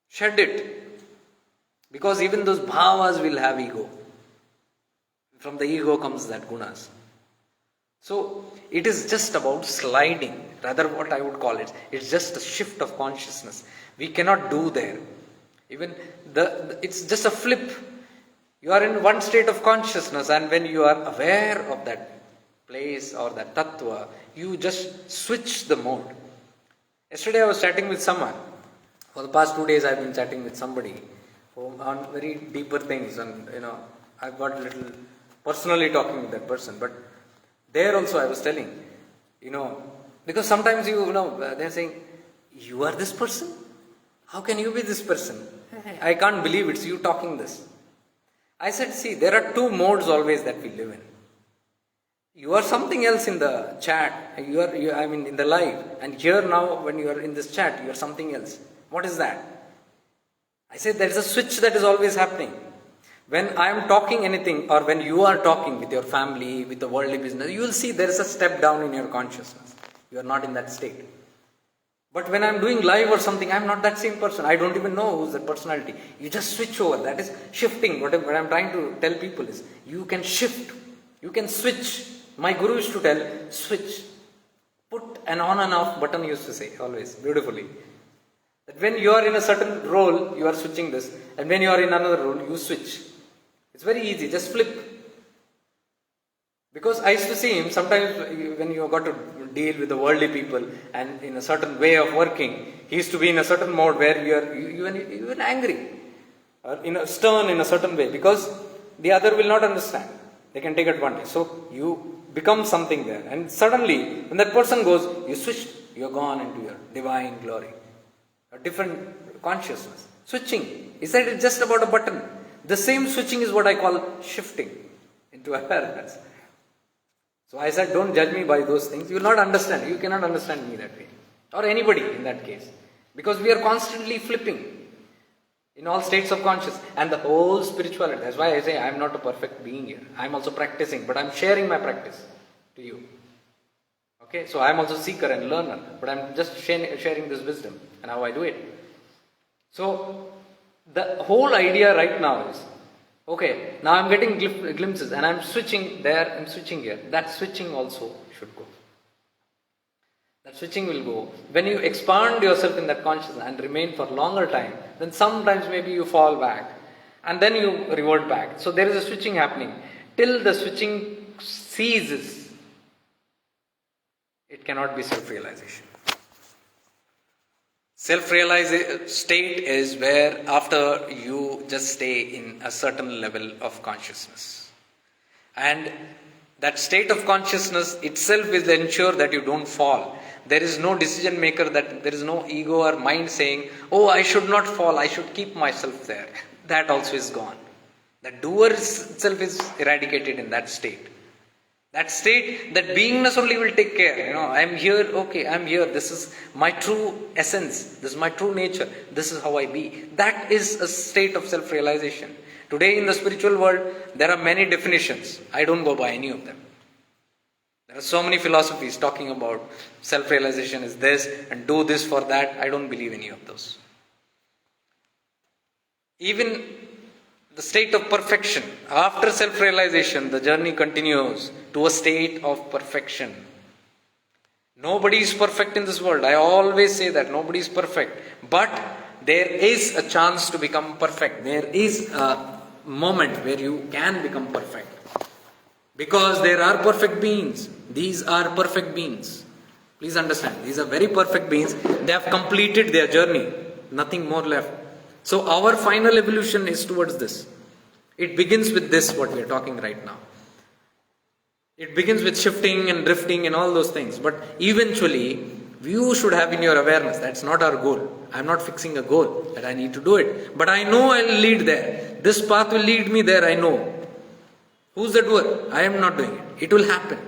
Shed it. Because even those bhavas will have ego. From the ego comes that gunas. So, it is just about sliding, rather what I would call it. It's just a shift of consciousness. We cannot do there. Even it's just a flip. You are in one state of consciousness, and when you are aware of that place or that tattva, you just switch the mode. Yesterday I was chatting with someone. For the past 2 days I have been chatting with somebody on very deeper things, and I've got a little personally talking with that person. But there also I was telling, because sometimes they're saying, you are this person? How can you be this person? I can't believe it's you talking this. I said, see, there are two modes always that we live in. You are something else in the chat, in the live, and here now when you are in this chat, you are something else. What is that? I said, there is a switch that is always happening. When I am talking anything, or when you are talking with your family, with the worldly business, you will see there is a step down in your consciousness. You are not in that state. But when I am doing live or something, I am not that same person. I don't even know who's that personality. You just switch over. That is shifting. What I am trying to tell people is, you can shift. You can switch. My guru used to tell, switch. Put an on and off button, he used to say, always, beautifully. That when you are in a certain role, you are switching this. And when you are in another role, you switch. It's very easy, just flip. Because I used to see him, sometimes when you got to deal with the worldly people and in a certain way of working, he used to be in a certain mode where you are even angry or stern in a certain way, because the other will not understand. They can take advantage. So you become something there, and suddenly when that person goes, you switched, you are gone into your divine glory. A different consciousness. Switching. He said it's just about a button. The same switching is what I call shifting into awareness. So I said, don't judge me by those things. You will not understand. You cannot understand me that way. Or anybody in that case. Because we are constantly flipping in all states of consciousness. And the whole spirituality. That's why I say I am not a perfect being here. I am also practicing. But I am sharing my practice to you. Okay, so I am also seeker and learner. But I am just sharing this wisdom and how I do it. So the whole idea right now is, okay, now I am getting glimpses and I am switching there and switching here. That switching also should go. That switching will go. When you expand yourself in that consciousness and remain for longer time, then sometimes maybe you fall back and then you revert back. So there is a switching happening. Till the switching ceases, it cannot be self-realization. Self-realized state is where after you just stay in a certain level of consciousness. And that state of consciousness itself will ensure that you don't fall. There is no decision maker, that there is no ego or mind saying, oh, I should not fall, I should keep myself there. That also is gone. The doer itself is eradicated in that state. That state, that beingness only will take care. I am here, okay, I am here. This is my true essence. This is my true nature. This is how I be. That is a state of self-realization. Today in the spiritual world, there are many definitions. I don't go by any of them. There are so many philosophies talking about self-realization is this and do this for that. I don't believe any of those. Even the state of perfection. After self-realization, the journey continues to a state of perfection. Nobody is perfect in this world. I always say that nobody is perfect. But there is a chance to become perfect. There is a moment where you can become perfect. Because there are perfect beings. These are perfect beings. Please understand. These are very perfect beings. They have completed their journey. Nothing more left. So our final evolution is towards this. It begins with this, what we are talking right now. It begins with shifting and drifting and all those things. But eventually, you should have in your awareness, that's not our goal. I am not fixing a goal that I need to do it. But I know I will lead there. This path will lead me there, I know. Who's the doer? I am not doing it. It will happen.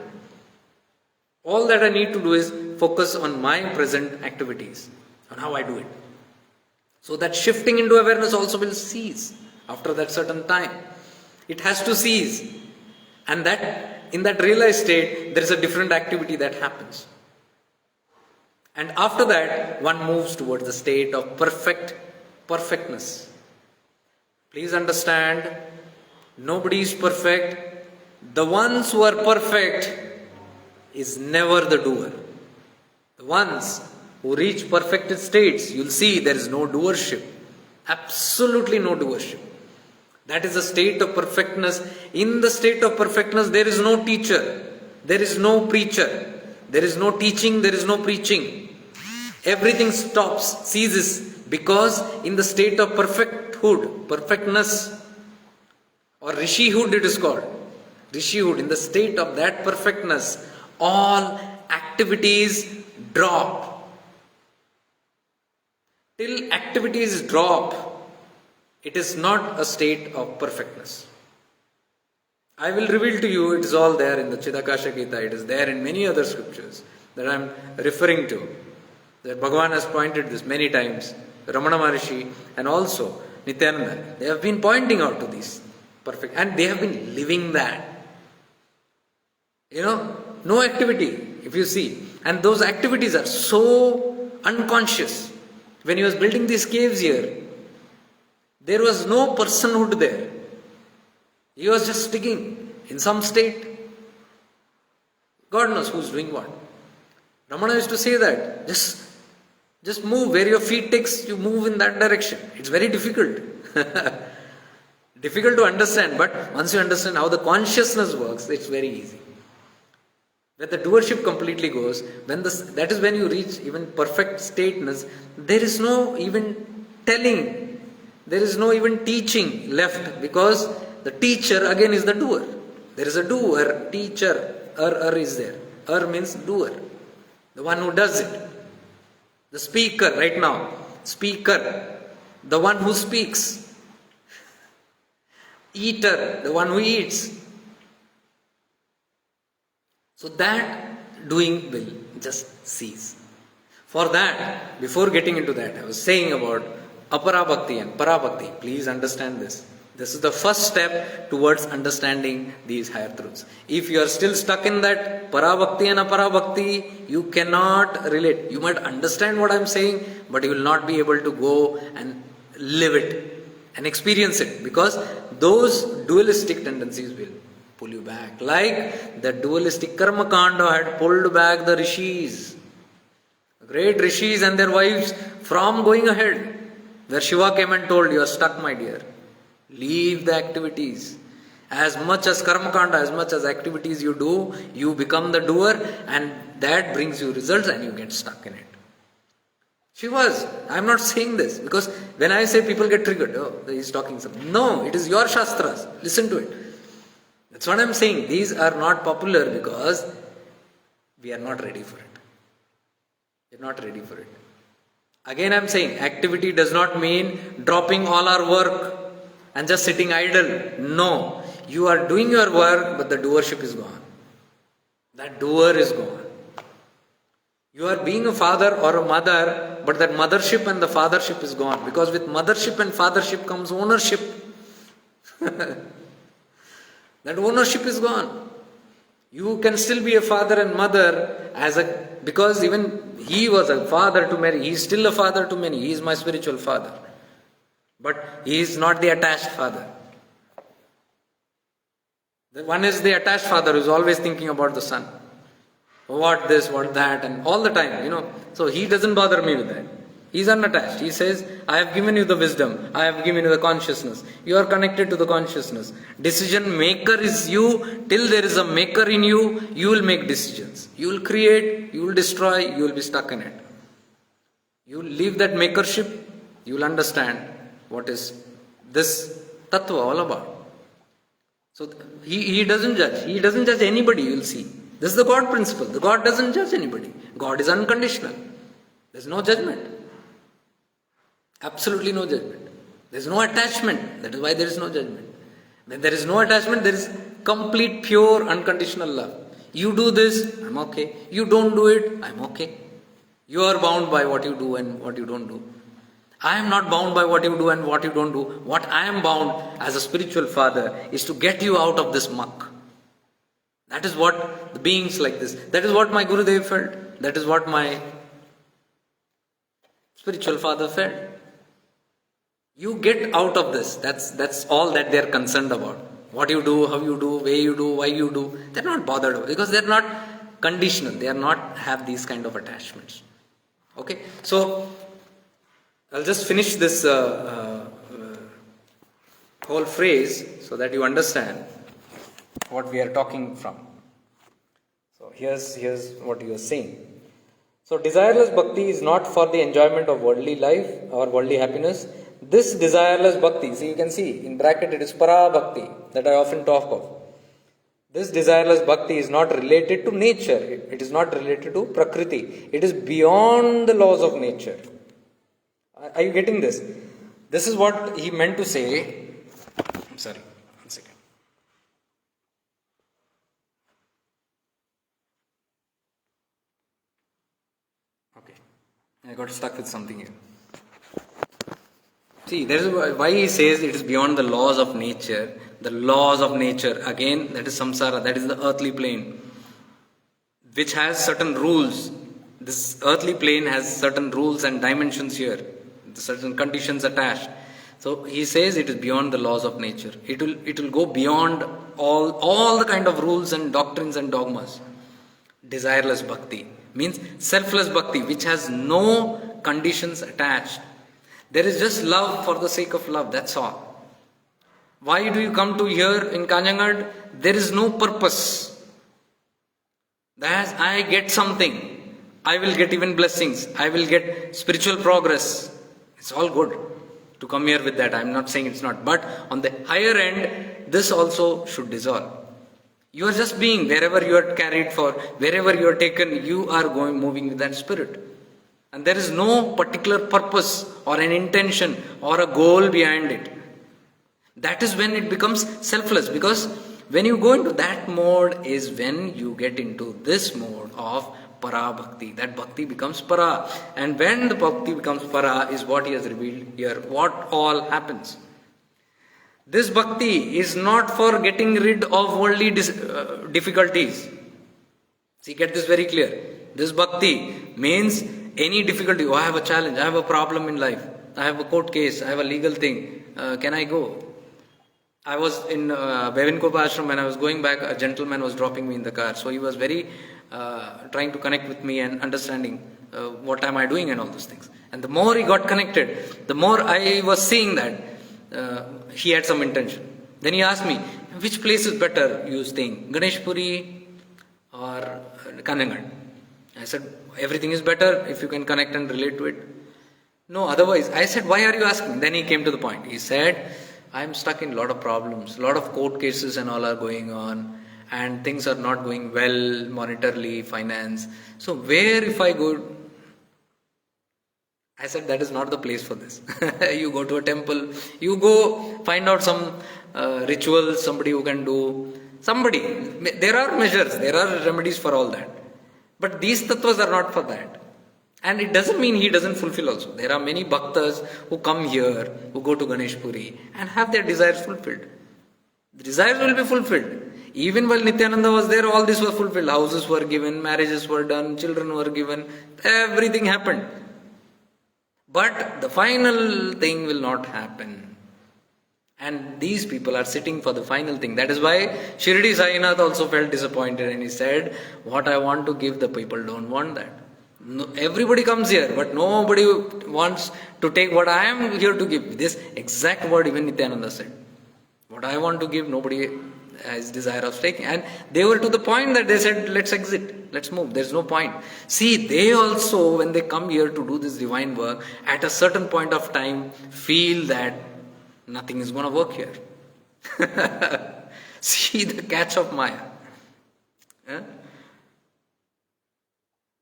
All that I need to do is focus on my present activities, on how I do it. So that shifting into awareness also will cease after that certain time. It has to cease. And that in that realized state, there is a different activity that happens. And after that, one moves towards the state of perfectness. Please understand, nobody is perfect. The ones who are perfect is never the doer. The ones who reach perfected states, you'll see there is no doership. Absolutely no doership. That is a state of perfectness. In the state of perfectness, there is no teacher. There is no preacher. There is no teaching. There is no preaching. Everything stops, ceases. Because in the state of perfectness, or rishihood it is called. Rishihood, in the state of that perfectness, all activities drop. Till activities drop, it is not a state of perfectness. I will reveal to you, it is all there in the Chidakasha Gita, it is there in many other scriptures that I am referring to. That Bhagavan has pointed this many times. Ramana Maharishi and also Nityananda, they have been pointing out to these perfect, and they have been living that. No activity, if you see. And those activities are so unconscious. When he was building these caves here, there was no personhood there. He was just digging in some state. God knows who's doing what. Ramana used to say that, just move where your feet takes, you move in that direction. It's very difficult. Difficult to understand, but once you understand how the consciousness works, it's very easy. Where the doership completely goes, that is when you reach even perfect stateness, there is no even telling, there is no even teaching left, because the teacher again is the doer. There is a doer, teacher, is there. Means doer, the one who does it. The speaker right now, speaker, the one who speaks. Eater, the one who eats. So that doing will just cease. For that, before getting into that, I was saying about apara bhakti and para bhakti. Please understand this. This is the first step towards understanding these higher truths. If you are still stuck in that para bhakti and apara bhakti, you cannot relate. You might understand what I am saying, but you will not be able to go and live it and experience it, because those dualistic tendencies will pull you back. Like the dualistic karma kanda had pulled back the rishis, great rishis and their wives, from going ahead. Where Shiva came and told, you are stuck, my dear. Leave the activities. As much as karma kanda, as much as activities you do, you become the doer, and that brings you results and you get stuck in it. She was. I am not saying this because when I say people get triggered, oh, he is talking something. No, it is your shastras. Listen to it. That's what I'm saying. These are not popular because we are not ready for it. We're not ready for it. Again, I'm saying activity does not mean dropping all our work and just sitting idle. No. You are doing your work, but the doership is gone. That doer is gone. You are being a father or a mother, but that mothership and the fathership is gone. Because with mothership and fathership comes ownership. That ownership is gone. You can still be a father and mother because even he was a father to many. He is still a father to many. He is my spiritual father. But he is not the attached father. The one is the attached father who is always thinking about the son. What this, what that, and all the time, So he doesn't bother me with that. He's unattached. He says, I have given you the wisdom. I have given you the consciousness. You are connected to the consciousness. Decision maker is you. Till there is a maker in you, you will make decisions. You will create, you will destroy, you will be stuck in it. You will leave that makership, you will understand what is this tattva all about. So he doesn't judge. He doesn't judge anybody, you will see. This is the God principle. The God doesn't judge anybody. God is unconditional. There is no judgment. Absolutely no judgment. There is no attachment. That is why there is no judgment. When there is no attachment, there is complete, pure, unconditional love. You do this, I'm okay. You don't do it, I'm okay. You are bound by what you do and what you don't do. I am not bound by what you do and what you don't do. What I am bound as a spiritual father is to get you out of this muck. That is what the beings like this. That is what my Gurudev felt. That is what my spiritual father felt. You get out of this. That's all that they are concerned about. What you do, how you do, where you do, why you do. They are not bothered about because they are not conditional. They are not have these kind of attachments. Okay, so I'll just finish this whole phrase so that you understand what we are talking from. So here's what you are saying. So desireless bhakti is not for the enjoyment of worldly life or worldly happiness. This desireless bhakti, see, you can see in bracket it is para bhakti that I often talk of. This desireless bhakti is not related to nature. It is not related to prakriti. It is beyond the laws of nature. Are you getting this? This is what he meant to say. I'm sorry, 1 second. Okay, I got stuck with something here. See, that is why he says it is beyond the laws of nature. The laws of nature, again, that is samsara, that is the earthly plane, which has certain rules. This earthly plane has certain rules and dimensions here, certain conditions attached. So he says it is beyond the laws of nature. It will go beyond all the kind of rules and doctrines and dogmas. Desireless bhakti means selfless bhakti, which has no conditions attached. There is just love for the sake of love, that's all. Why do you come to here in Kanhangad? There is no purpose. As I get something, I will get even blessings. I will get spiritual progress. It's all good to come here with that. I'm not saying it's not. But on the higher end, this also should dissolve. You are just being, wherever you are carried for, wherever you are taken, you are moving with that spirit. And there is no particular purpose or an intention or a goal behind it. That is when it becomes selfless, because when you go into that mode is when you get into this mode of para bhakti. That bhakti becomes para. And when the bhakti becomes para is what he has revealed here. What all happens. This bhakti is not for getting rid of worldly difficulties. See, get this very clear. This bhakti means any difficulty. Oh, I have a challenge. I have a problem in life. I have a court case. I have a legal thing. Can I go? I was in Bevinkopa ashram. When I was going back, a gentleman was dropping me in the car. So he was very trying to connect with me and understanding what am I doing and all those things. And the more he got connected, the more I was seeing that he had some intention. Then he asked me, which place is better you staying, Ganeshpuri or Kanhangad? I said, everything is better if you can connect and relate to it. No, otherwise. I said, why are you asking? Then he came to the point. He said, I'm stuck in a lot of problems, a lot of court cases and all are going on, and things are not going well monetarily, finance. So where if I go? I said that is not the place for this. You go to a temple, you go find out some rituals, somebody who can do, somebody. There are measures, there are remedies for all that. But these tattvas are not for that. And it doesn't mean he doesn't fulfill also. There are many bhaktas who come here, who go to Ganesh Puri and have their desires fulfilled. The desires will be fulfilled. Even while Nityananda was there, all this was fulfilled. Houses were given, marriages were done, children were given, everything happened. But the final thing will not happen. And these people are sitting for the final thing. That is why Shirdi Sainath also felt disappointed and he said, what I want to give, the people don't want that. No, everybody comes here, but nobody wants to take what I am here to give. This exact word even Nityananda said. What I want to give, nobody has desire of taking. And they were to the point that they said, let's exit, let's move, there's no point. See, they also, when they come here to do this divine work, at a certain point of time, feel that nothing is going to work here. See the catch of Maya. Yeah?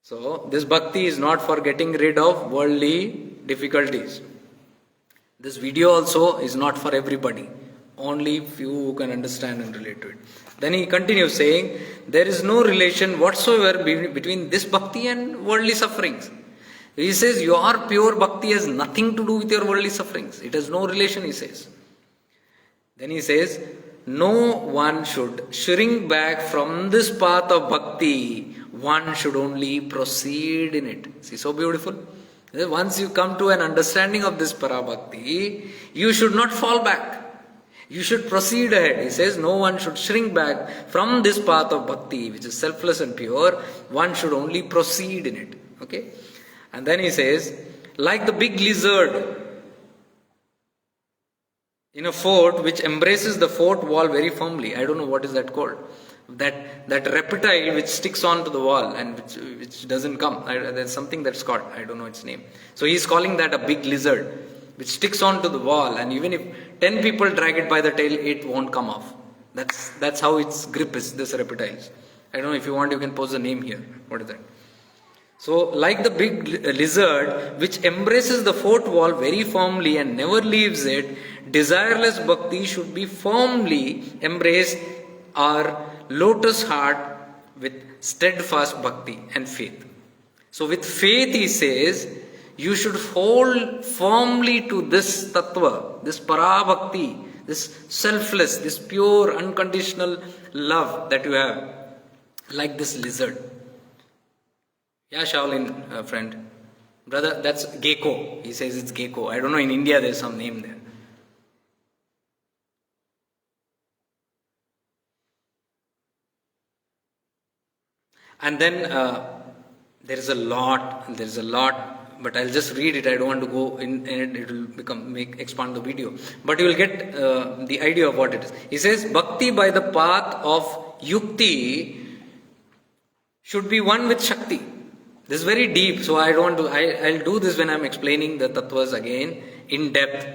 So, this bhakti is not for getting rid of worldly difficulties. This video also is not for everybody. Only few who can understand and relate to it. Then he continues saying, there is no relation whatsoever between this bhakti and worldly sufferings. He says, your pure bhakti has nothing to do with your worldly sufferings. It has no relation, he says. Then he says, no one should shrink back from this path of bhakti. One should only proceed in it. See, so beautiful. Once you come to an understanding of this parabhakti, you should not fall back. You should proceed ahead. He says, no one should shrink back from this path of bhakti, which is selfless and pure. One should only proceed in it. Okay? And then he says, like the big lizard in a fort which embraces the fort wall very firmly. I don't know what is that called. That reptile which sticks onto the wall and which doesn't come. There's something that's called. I don't know its name. So he's calling that a big lizard which sticks onto the wall, and even if 10 people drag it by the tail, it won't come off. That's how its grip is, this reptiles. I don't know, if you want, you can post the name here. What is that? So, like the big lizard which embraces the fort wall very firmly and never leaves it, desireless bhakti should be firmly embrace our lotus heart with steadfast bhakti and faith. So, with faith, he says, you should hold firmly to this tattva, this parabhakti, this selfless, this pure, unconditional love that you have, like this lizard. Yeah, Shaolin friend. Brother, that's gecko. He says it's gecko. I don't know, in India there's some name there. And then there is a lot, but I'll just read it. I don't want to go in it. It will expand the video. But you will get the idea of what it is. He says, bhakti by the path of yukti should be one with shakti. This is very deep, so I don't want to. I'll do this when I'm explaining the tattvas again in depth,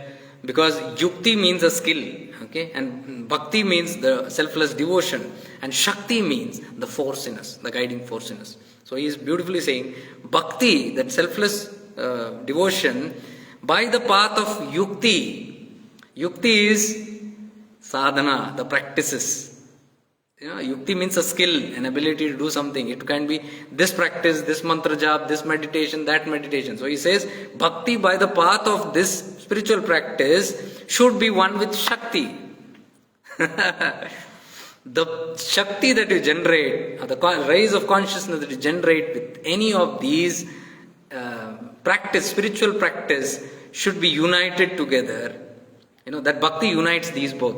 because yukti means a skill, okay, and bhakti means the selfless devotion, and shakti means the force in us, the guiding force in us. So he is beautifully saying, bhakti, that selfless devotion, by the path of yukti. Yukti is sadhana, the practices. Yukti means a skill, an ability to do something. It can be this practice, this mantra jap, this meditation, that meditation. So he says, bhakti by the path of this spiritual practice should be one with shakti. The shakti that you generate, or the rise of consciousness that you generate with any of these spiritual practice should be united together. That bhakti unites these both.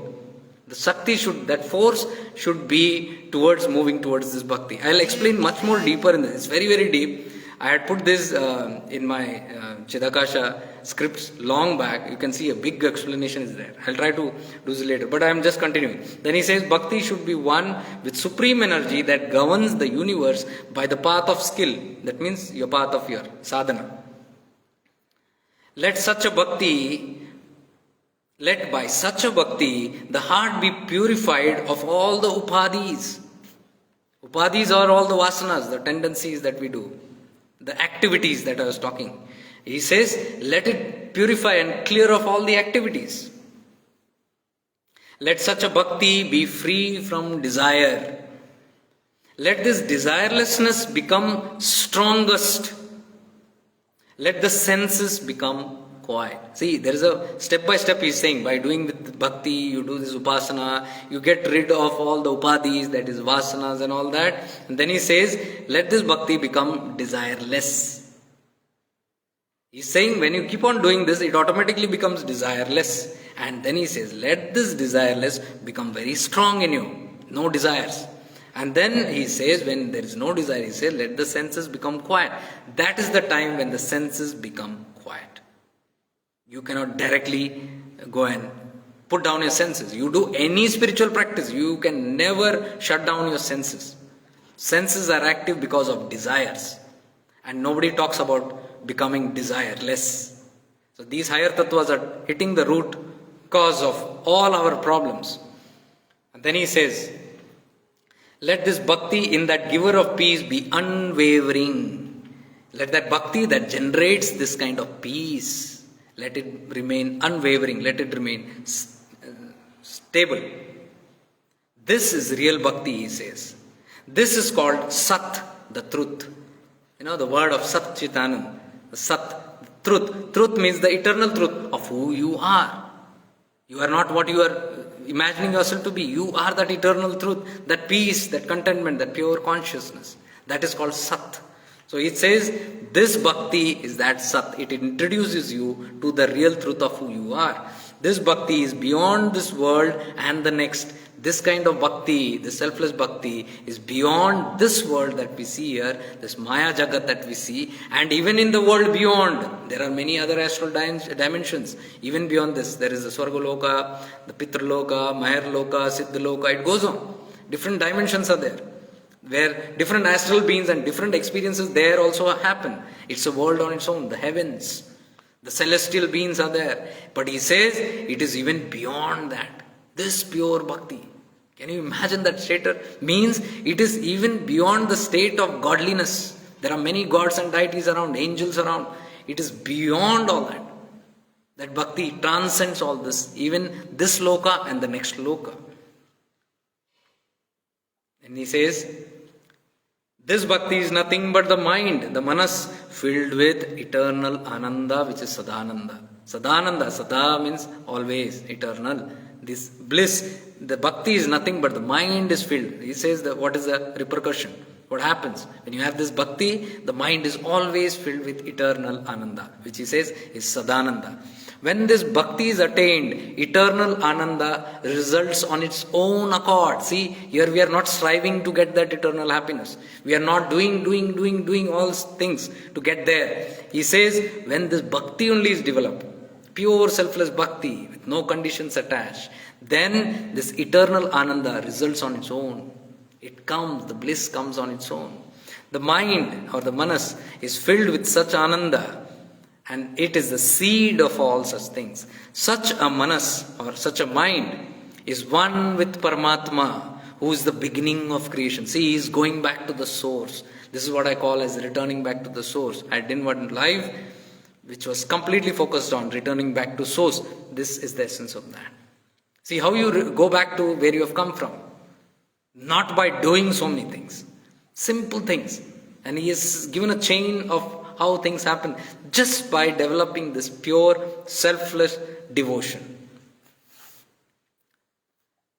The Shakti that force should be moving towards this bhakti. I'll explain much more deeper in this. It's very, very deep. I had put this in my Chidakasha scripts long back. You can see a big explanation is there. I'll try to do this later, but I'm just continuing. Then he says, bhakti should be one with supreme energy that governs the universe by the path of skill. That means your path of your sadhana. Let such a bhakti Let by such a bhakti the heart be purified of all the upadhis. Upadhis are all the vasanas, the tendencies that we do, the activities that I was talking. He says, let it purify and clear of all the activities. Let such a bhakti be free from desire. Let this desirelessness become strongest. Let the senses become quiet. See, there is a step by step he's saying, by doing with bhakti, you do this upasana, you get rid of all the upadhis, that is vasanas and all that. And then he says, let this bhakti become desireless. He's saying when you keep on doing this, it automatically becomes desireless. And then he says, let this desireless become very strong in you. No desires. And then he says, when there is no desire, he says, let the senses become quiet. That is the time when the senses become quiet. You cannot directly go and put down your senses. You do any spiritual practice, you can never shut down your senses. Senses are active because of desires. And nobody talks about becoming desireless. So these higher tattvas are hitting the root cause of all our problems. And then he says, let this bhakti in that giver of peace be unwavering. Let that bhakti that generates this kind of peace, let it remain unwavering, let it remain stable. This is real bhakti, he says. This is called Sat, the truth. You know the word of Sat Chitanand, Sat, truth. Truth means the eternal truth of who you are. You are not what you are imagining yourself to be. You are that eternal truth, that peace, that contentment, that pure consciousness. That is called Sat. So it says, this bhakti is that Sat. It introduces you to the real truth of who you are. This bhakti is beyond this world and the next. This kind of bhakti, the selfless bhakti, is beyond this world that we see here, this Maya Jagat that we see, and even in the world beyond. There are many other astral dimensions. Even beyond this, there is the Swargaloka, the Pitraloka, Maharloka, Siddhaloka, it goes on. Different dimensions are there, where different astral beings and different experiences there also happen. It's a world on its own, the heavens. The celestial beings are there. But he says, it is even beyond that. This pure bhakti. Can you imagine that status? Means it is even beyond the state of godliness. There are many gods and deities around, angels around. It is beyond all that. That bhakti transcends all this, even this loka and the next loka. And he says, this bhakti is nothing but the mind, the manas, filled with eternal ananda, which is sadananda. Sadananda, sada means always, eternal. This bliss, the bhakti is nothing but the mind is filled. He says that what is the repercussion? What happens? When you have this bhakti, the mind is always filled with eternal ananda, which he says is sadananda. When this bhakti is attained, eternal ananda results on its own accord. See, here we are not striving to get that eternal happiness. We are not doing all things to get there. He says, when this bhakti only is developed, pure selfless bhakti with no conditions attached, then this eternal ananda results on its own. It comes, the bliss comes on its own. The mind or the manas is filled with such ananda, and it is the seed of all such things. Such a manas or such a mind is one with Paramatma, who is the beginning of creation. See, he is going back to the source. This is what I call as returning back to the source. I did one live which was completely focused on returning back to source. This is the essence of that. See how you go back to where you have come from. Not by doing so many things. Simple things. And he has given a chain of how things happen just by developing this pure, selfless devotion.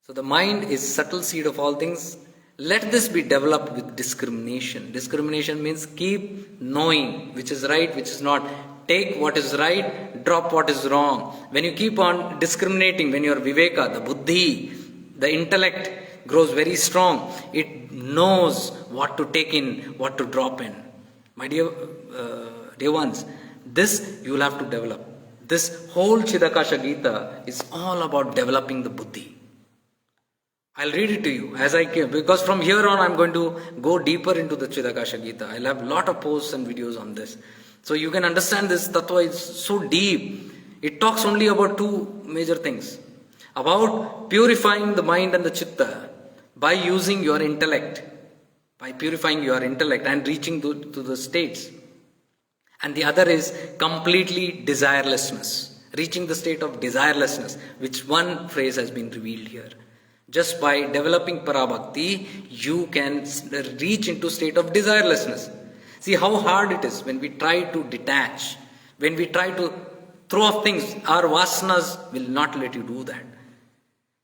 So the mind is subtle seed of all things. Let this be developed with discrimination. Discrimination means keep knowing which is right, which is not. Take what is right, drop what is wrong. When you keep on discriminating, when your viveka, the buddhi, the intellect grows very strong, it knows what to take in, what to drop in. My dear ones, this you will have to develop. This whole Chidakasha Gita is all about developing the buddhi. I'll read it to you as I can, because from here on I'm going to go deeper into the Chidakasha Gita. I'll have a lot of posts and videos on this. So you can understand this tattva is so deep. It talks only about two major things. About purifying the mind and the chitta by using your intellect, by purifying your intellect and reaching to the states. And the other is completely desirelessness, reaching the state of desirelessness, which one phrase has been revealed here. Just by developing parabhakti, you can reach into state of desirelessness. See how hard it is when we try to detach, when we try to throw off things. Our vasanas will not let you do that.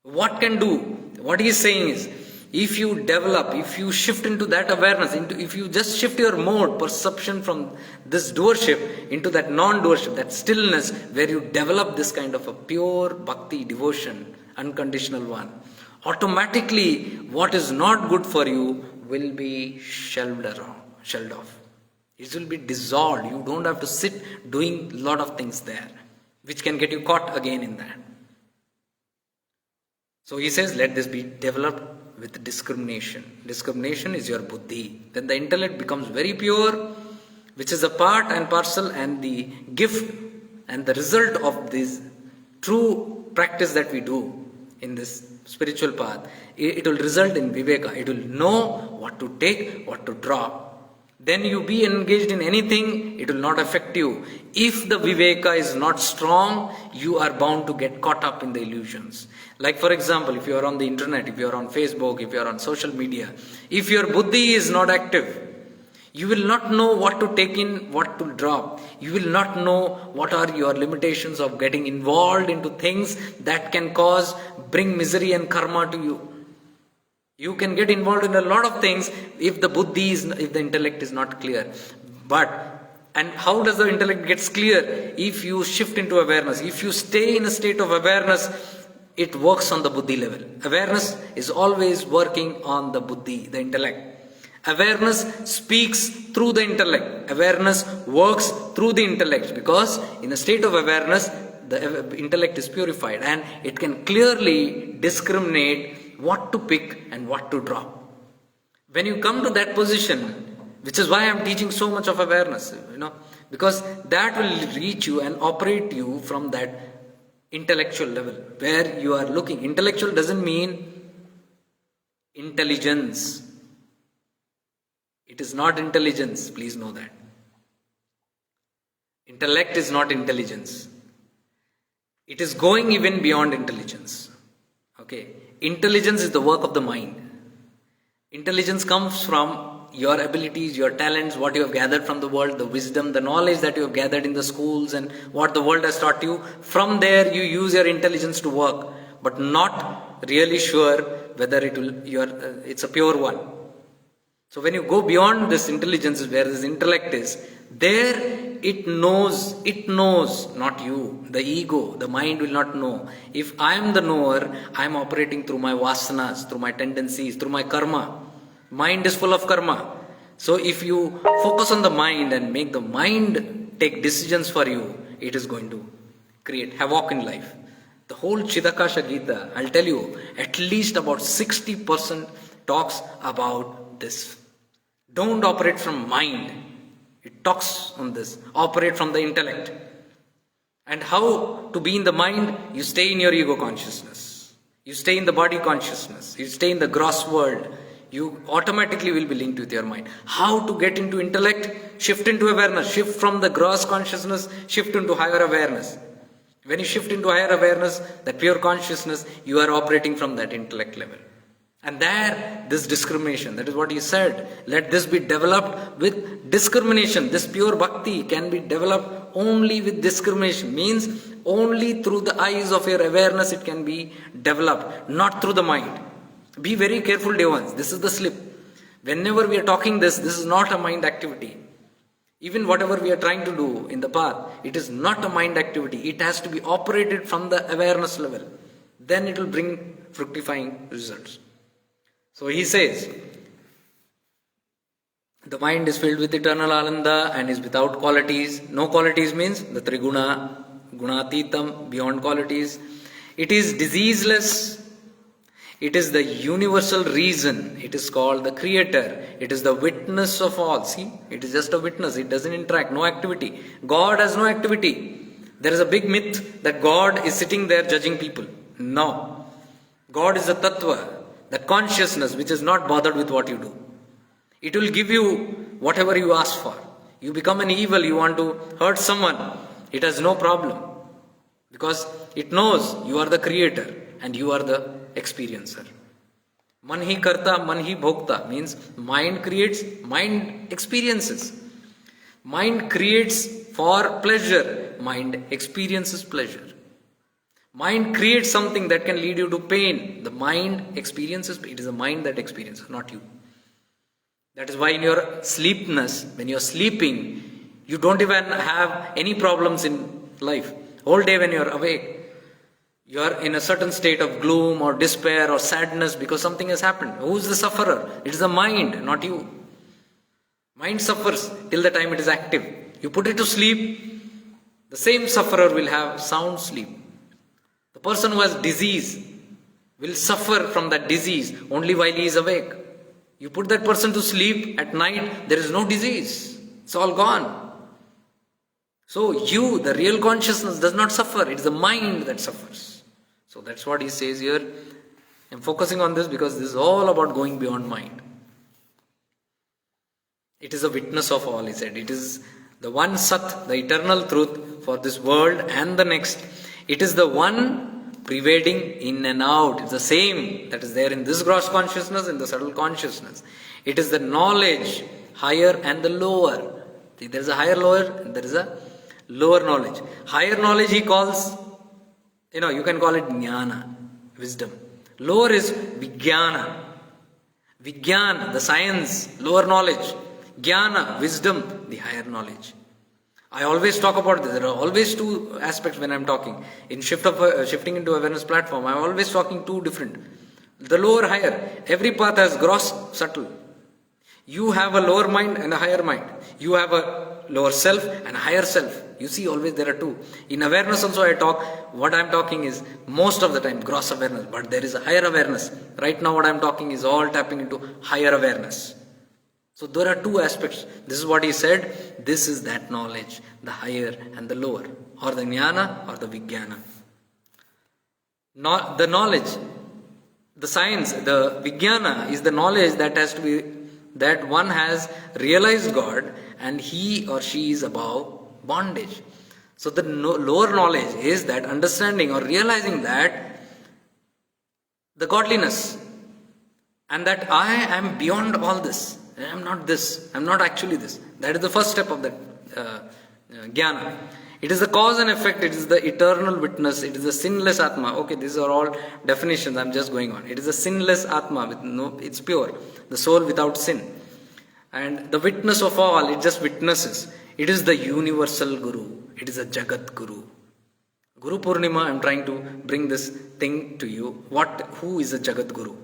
What can do? What he is saying is, if you develop, if you shift into that awareness, if you just shift your mode, perception from this doership into that non-doership, that stillness, where you develop this kind of a pure bhakti, devotion, unconditional one, automatically what is not good for you will be shelved off. It will be dissolved. You don't have to sit doing a lot of things there, which can get you caught again in that. So he says, let this be developed with discrimination. Discrimination is your buddhi. Then the intellect becomes very pure, which is a part and parcel and the gift and the result of this true practice that we do in this spiritual path. It will result in viveka. It will know what to take, what to drop. Then you be engaged in anything, it will not affect you. If the viveka is not strong, you are bound to get caught up in the illusions. Like for example, if you are on the internet, if you are on Facebook, if you are on social media, if your buddhi is not active, you will not know what to take in, what to drop. You will not know what are your limitations of getting involved into things that can bring misery and karma to you. You can get involved in a lot of things if the intellect is not clear. And how does the intellect gets clear? If you shift into awareness, if you stay in a state of awareness, it works on the buddhi level. Awareness is always working on the buddhi, the intellect. Awareness speaks through the intellect. Awareness works through the intellect, because in a state of awareness, the intellect is purified and it can clearly discriminate what to pick and what to drop. When you come to that position, which is why I am teaching so much of awareness, because that will reach you and operate you from that intellectual level where you are looking. Intellectual doesn't mean intelligence. It is not intelligence, please know that. Intellect is not intelligence. It is going even beyond intelligence. Okay. Intelligence is the work of the mind. Intelligence comes from your abilities, your talents, what you have gathered from the world, the wisdom, the knowledge that you have gathered in the schools and what the world has taught you. From there you use your intelligence to work, but not really sure whether it's a pure one. So when you go beyond this intelligence, where this intellect is, there it knows, not you. The ego, the mind will not know. If I am the knower, I am operating through my vasanas, through my tendencies, through my karma. Mind is full of karma. So if you focus on the mind and make the mind take decisions for you, it is going to create havoc in life. The whole Chidakasha Gita, I'll tell you, at least about 60% talks about this. Don't operate from mind. It talks on this. Operate from the intellect. And how to be in the mind? You stay in your ego consciousness. You stay in the body consciousness. You stay in the gross world. You automatically will be linked with your mind. How to get into intellect? Shift into awareness. Shift from the gross consciousness. Shift into higher awareness. When you shift into higher awareness, that pure consciousness, you are operating from that intellect level. And there, this discrimination, that is what he said. Let this be developed with discrimination. This pure bhakti can be developed only with discrimination. Means only through the eyes of your awareness it can be developed, not through the mind. Be very careful, dear ones. This is the slip. Whenever we are talking this is not a mind activity. Even whatever we are trying to do in the path, it is not a mind activity. It has to be operated from the awareness level. Then it will bring fructifying results. So he says, the mind is filled with eternal ananda and is without qualities. No qualities means the triguna, gunatitam, beyond qualities. It is diseaseless. It is the universal reason. It is called the creator. It is the witness of all. See, it is just a witness. It doesn't interact. No activity. God has no activity. There is a big myth that God is sitting there judging people. No. God is a tattva, the consciousness which is not bothered with what you do. It will give you whatever you ask for. You become an evil, you want to hurt someone, it has no problem. Because it knows you are the creator and you are the experiencer. Man hi karta, man hi bhokta means mind creates, mind experiences. Mind creates for pleasure, mind experiences pleasure. Mind creates something that can lead you to pain. The mind experiences, it is the mind that experiences, not you. That is why in your sleepness, when you are sleeping, you don't even have any problems in life. Whole day when you are awake, you are in a certain state of gloom or despair or sadness because something has happened. Who is the sufferer? It is the mind, not you. Mind suffers till the time it is active. You put it to sleep, the same sufferer will have sound sleep. The person who has disease will suffer from that disease only while he is awake. You put that person to sleep at night, there is no disease. It's all gone. So you, the real consciousness, does not suffer. It is the mind that suffers. So that's what he says here. I'm focusing on this because this is all about going beyond mind. It is a witness of all, he said. It is the one Sat, the eternal truth for this world and the next. It is the one pervading in and out. It's the same that is there in this gross consciousness, in the subtle consciousness. It is the knowledge, higher and the lower. See, there is a higher lower and there is a lower knowledge. Higher knowledge he calls, you can call it jnana, wisdom. Lower is vijnana. Vijnana, the science, lower knowledge. Jnana, wisdom, the higher knowledge. I always talk about this. There are always two aspects when I am talking. In shifting into awareness platform, I am always talking two different. The lower, higher. Every path has gross, subtle. You have a lower mind and a higher mind. You have a lower self and a higher self. You see, always there are two. In awareness also I talk, what I am talking is most of the time gross awareness, but there is a higher awareness. Right now what I am talking is all tapping into higher awareness. So there are two aspects. This is what he said. This is that knowledge, the higher and the lower, or the jnana or the vijnana. The knowledge, the science, the vijnana is the knowledge that has to be, that one has realized God and he or she is above bondage. So the lower knowledge is that understanding or realizing that the godliness and that I am beyond all this. I am not this. I am not actually this. That is the first step of that jnana. It is the cause and effect. It is the eternal witness. It is the sinless Atma. Okay, these are all definitions. I am just going on. It is a sinless Atma. It's pure. The soul without sin. And the witness of all, it just witnesses. It is the universal Guru. It is a Jagat Guru. Guru Purnima, I am trying to bring this thing to you. Who is a Jagat Guru?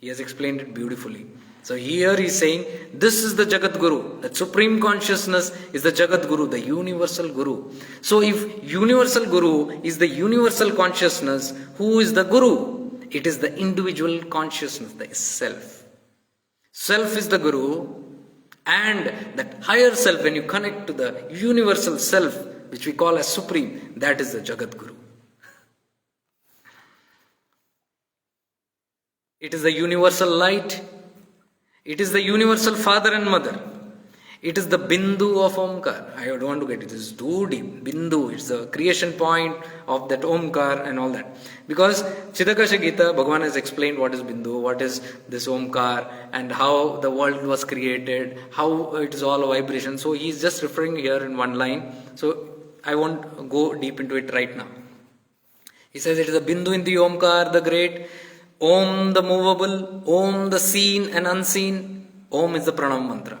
He has explained it beautifully. So here he is saying, this is the Jagat Guru. That Supreme Consciousness is the Jagat Guru, the Universal Guru. So if Universal Guru is the Universal Consciousness, who is the Guru? It is the individual consciousness, the Self. Self is the Guru, and that higher Self, when you connect to the Universal Self, which we call as Supreme, that is the Jagat Guru. It is the Universal Light. It is the universal father and mother. It is the Bindu of Omkar. I don't want to get it. It is too deep. Bindu, it's the creation point of that Omkar and all that. Because Chidakasha Gita, Bhagavan has explained what is Bindu, what is this Omkar, and how the world was created, how it is all a vibration. So he is just referring here in one line. So I won't go deep into it right now. He says it is a Bindu in the Omkar, the great. Om the movable, Om the seen and unseen, Om is the pranam mantra.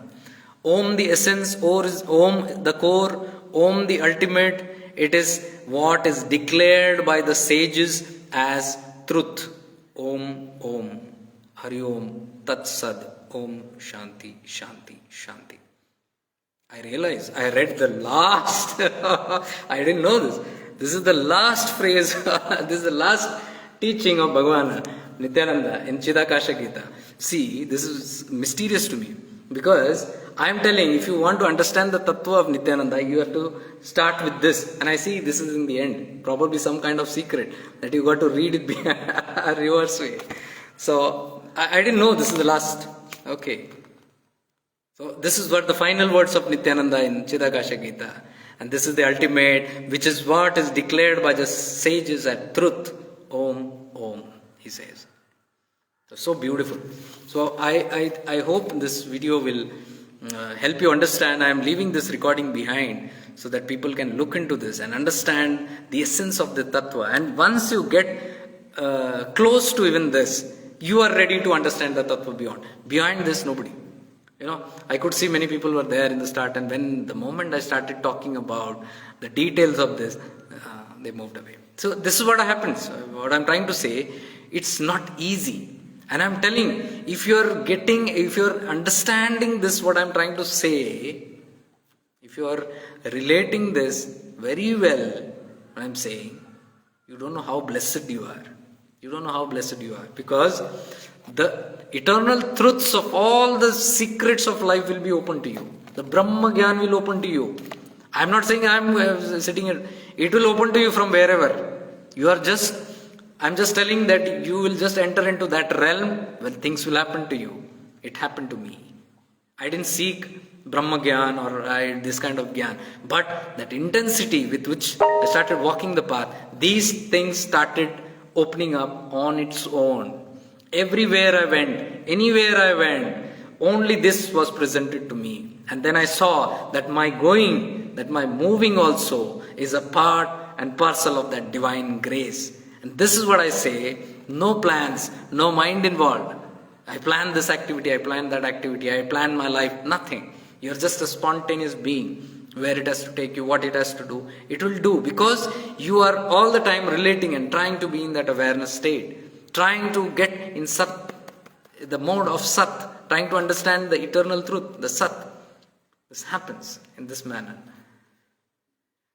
Om the essence, Om the core, Om the ultimate, it is what is declared by the sages as truth. Om, Om, Hari Om, Tat Sad, Om, Shanti, Shanti, Shanti. I realized, I read the last, I didn't know this. This is the last phrase, this is the last teaching of Bhagavan Nityananda in Chidakasha Gita. See, this is mysterious to me because I am telling, if you want to understand the tattva of Nityananda, you have to start with this. And I see this is in the end, probably some kind of secret that you got to read it a reverse way. So I didn't know this is the last. Okay. So this is what the final words of Nityananda in Chidakasha Gita. And this is the ultimate, which is what is declared by the sages as truth. Om, Om, he says. So beautiful. So I hope this video will help you understand. I am leaving this recording behind so that people can look into this and understand the essence of the tattva. And once you get close to even this, you are ready to understand the tattva beyond. Behind this, nobody. I could see many people were there in the start, and when the moment I started talking about the details of this, they moved away. So this is what happens. What I'm trying to say, it's not easy. And I'm telling, if you're understanding this, what I'm trying to say, if you're relating this very well, what I'm saying, you don't know how blessed you are. You don't know how blessed you are. Because the eternal truths of all the secrets of life will be open to you. The Brahma Gyan will open to you. I'm not saying I'm sitting here. It will open to you from wherever. I'm just telling that you will just enter into that realm where things will happen to you. It happened to me. I didn't seek Brahma Gyan or this kind of Gyan. But that intensity with which I started walking the path, these things started opening up on its own. Everywhere I went, anywhere I went, only this was presented to me. And then I saw that my going, that my moving also is a part and parcel of that divine grace. And this is what I say, no plans, no mind involved. I plan this activity, I plan that activity, I plan my life, nothing. You're just a spontaneous being. Where it has to take you, what it has to do, it will do. Because you are all the time relating and trying to be in that awareness state. Trying to get in Sat, the mode of Sat. Trying to understand the eternal truth, the Sat. This happens in this manner.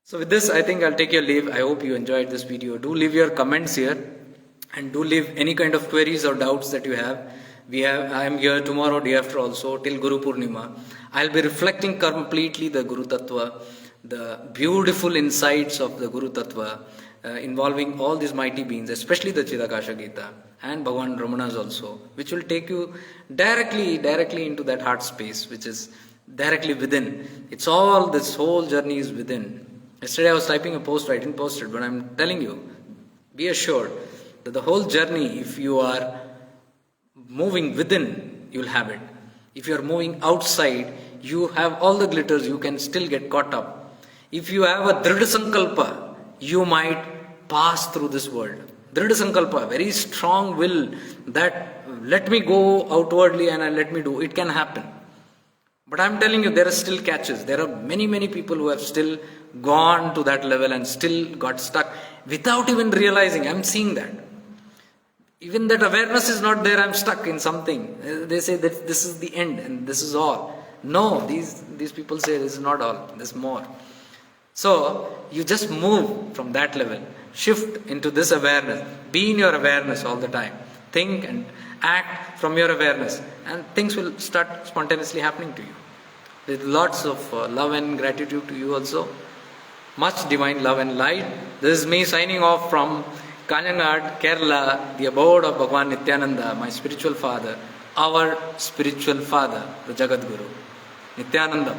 So with this, I think I'll take your leave. I hope you enjoyed this video. Do leave your comments here. And do leave any kind of queries or doubts that you have. I am here tomorrow, day after also, till Guru Purnima. I'll be reflecting completely the Guru Tattva, the beautiful insights of the Guru Tattva, involving all these mighty beings, especially the Chidakasha Gita and Bhagavan Ramanas also, which will take you directly into that heart space, which is directly within. It's all, this whole journey is within. Yesterday I was typing a post, I didn't post it, but I'm telling you, be assured that the whole journey, if you are moving within, you'll have it. If you're moving outside, you have all the glitters, you can still get caught up. If you have a Dridha Sankalpa, you might pass through this world. Dridha Sankalpa, very strong will that let me go outwardly and let me do, it can happen. But I'm telling you, there are still catches. There are many people who have still gone to that level and still got stuck without even realizing. I'm seeing that. Even that awareness is not there, I'm stuck in something. They say that this is the end and this is all. No, these people say this is not all, there's more. So, you just move from that level. Shift into this awareness. Be in your awareness all the time. Think and act from your awareness. And things will start spontaneously happening to you. With lots of love and gratitude to you also. Much divine love and light. This is me signing off from Kanhangad, Kerala, the abode of Bhagavan Nityananda, my spiritual father, our spiritual father, the Jagat Guru, Nityanandam.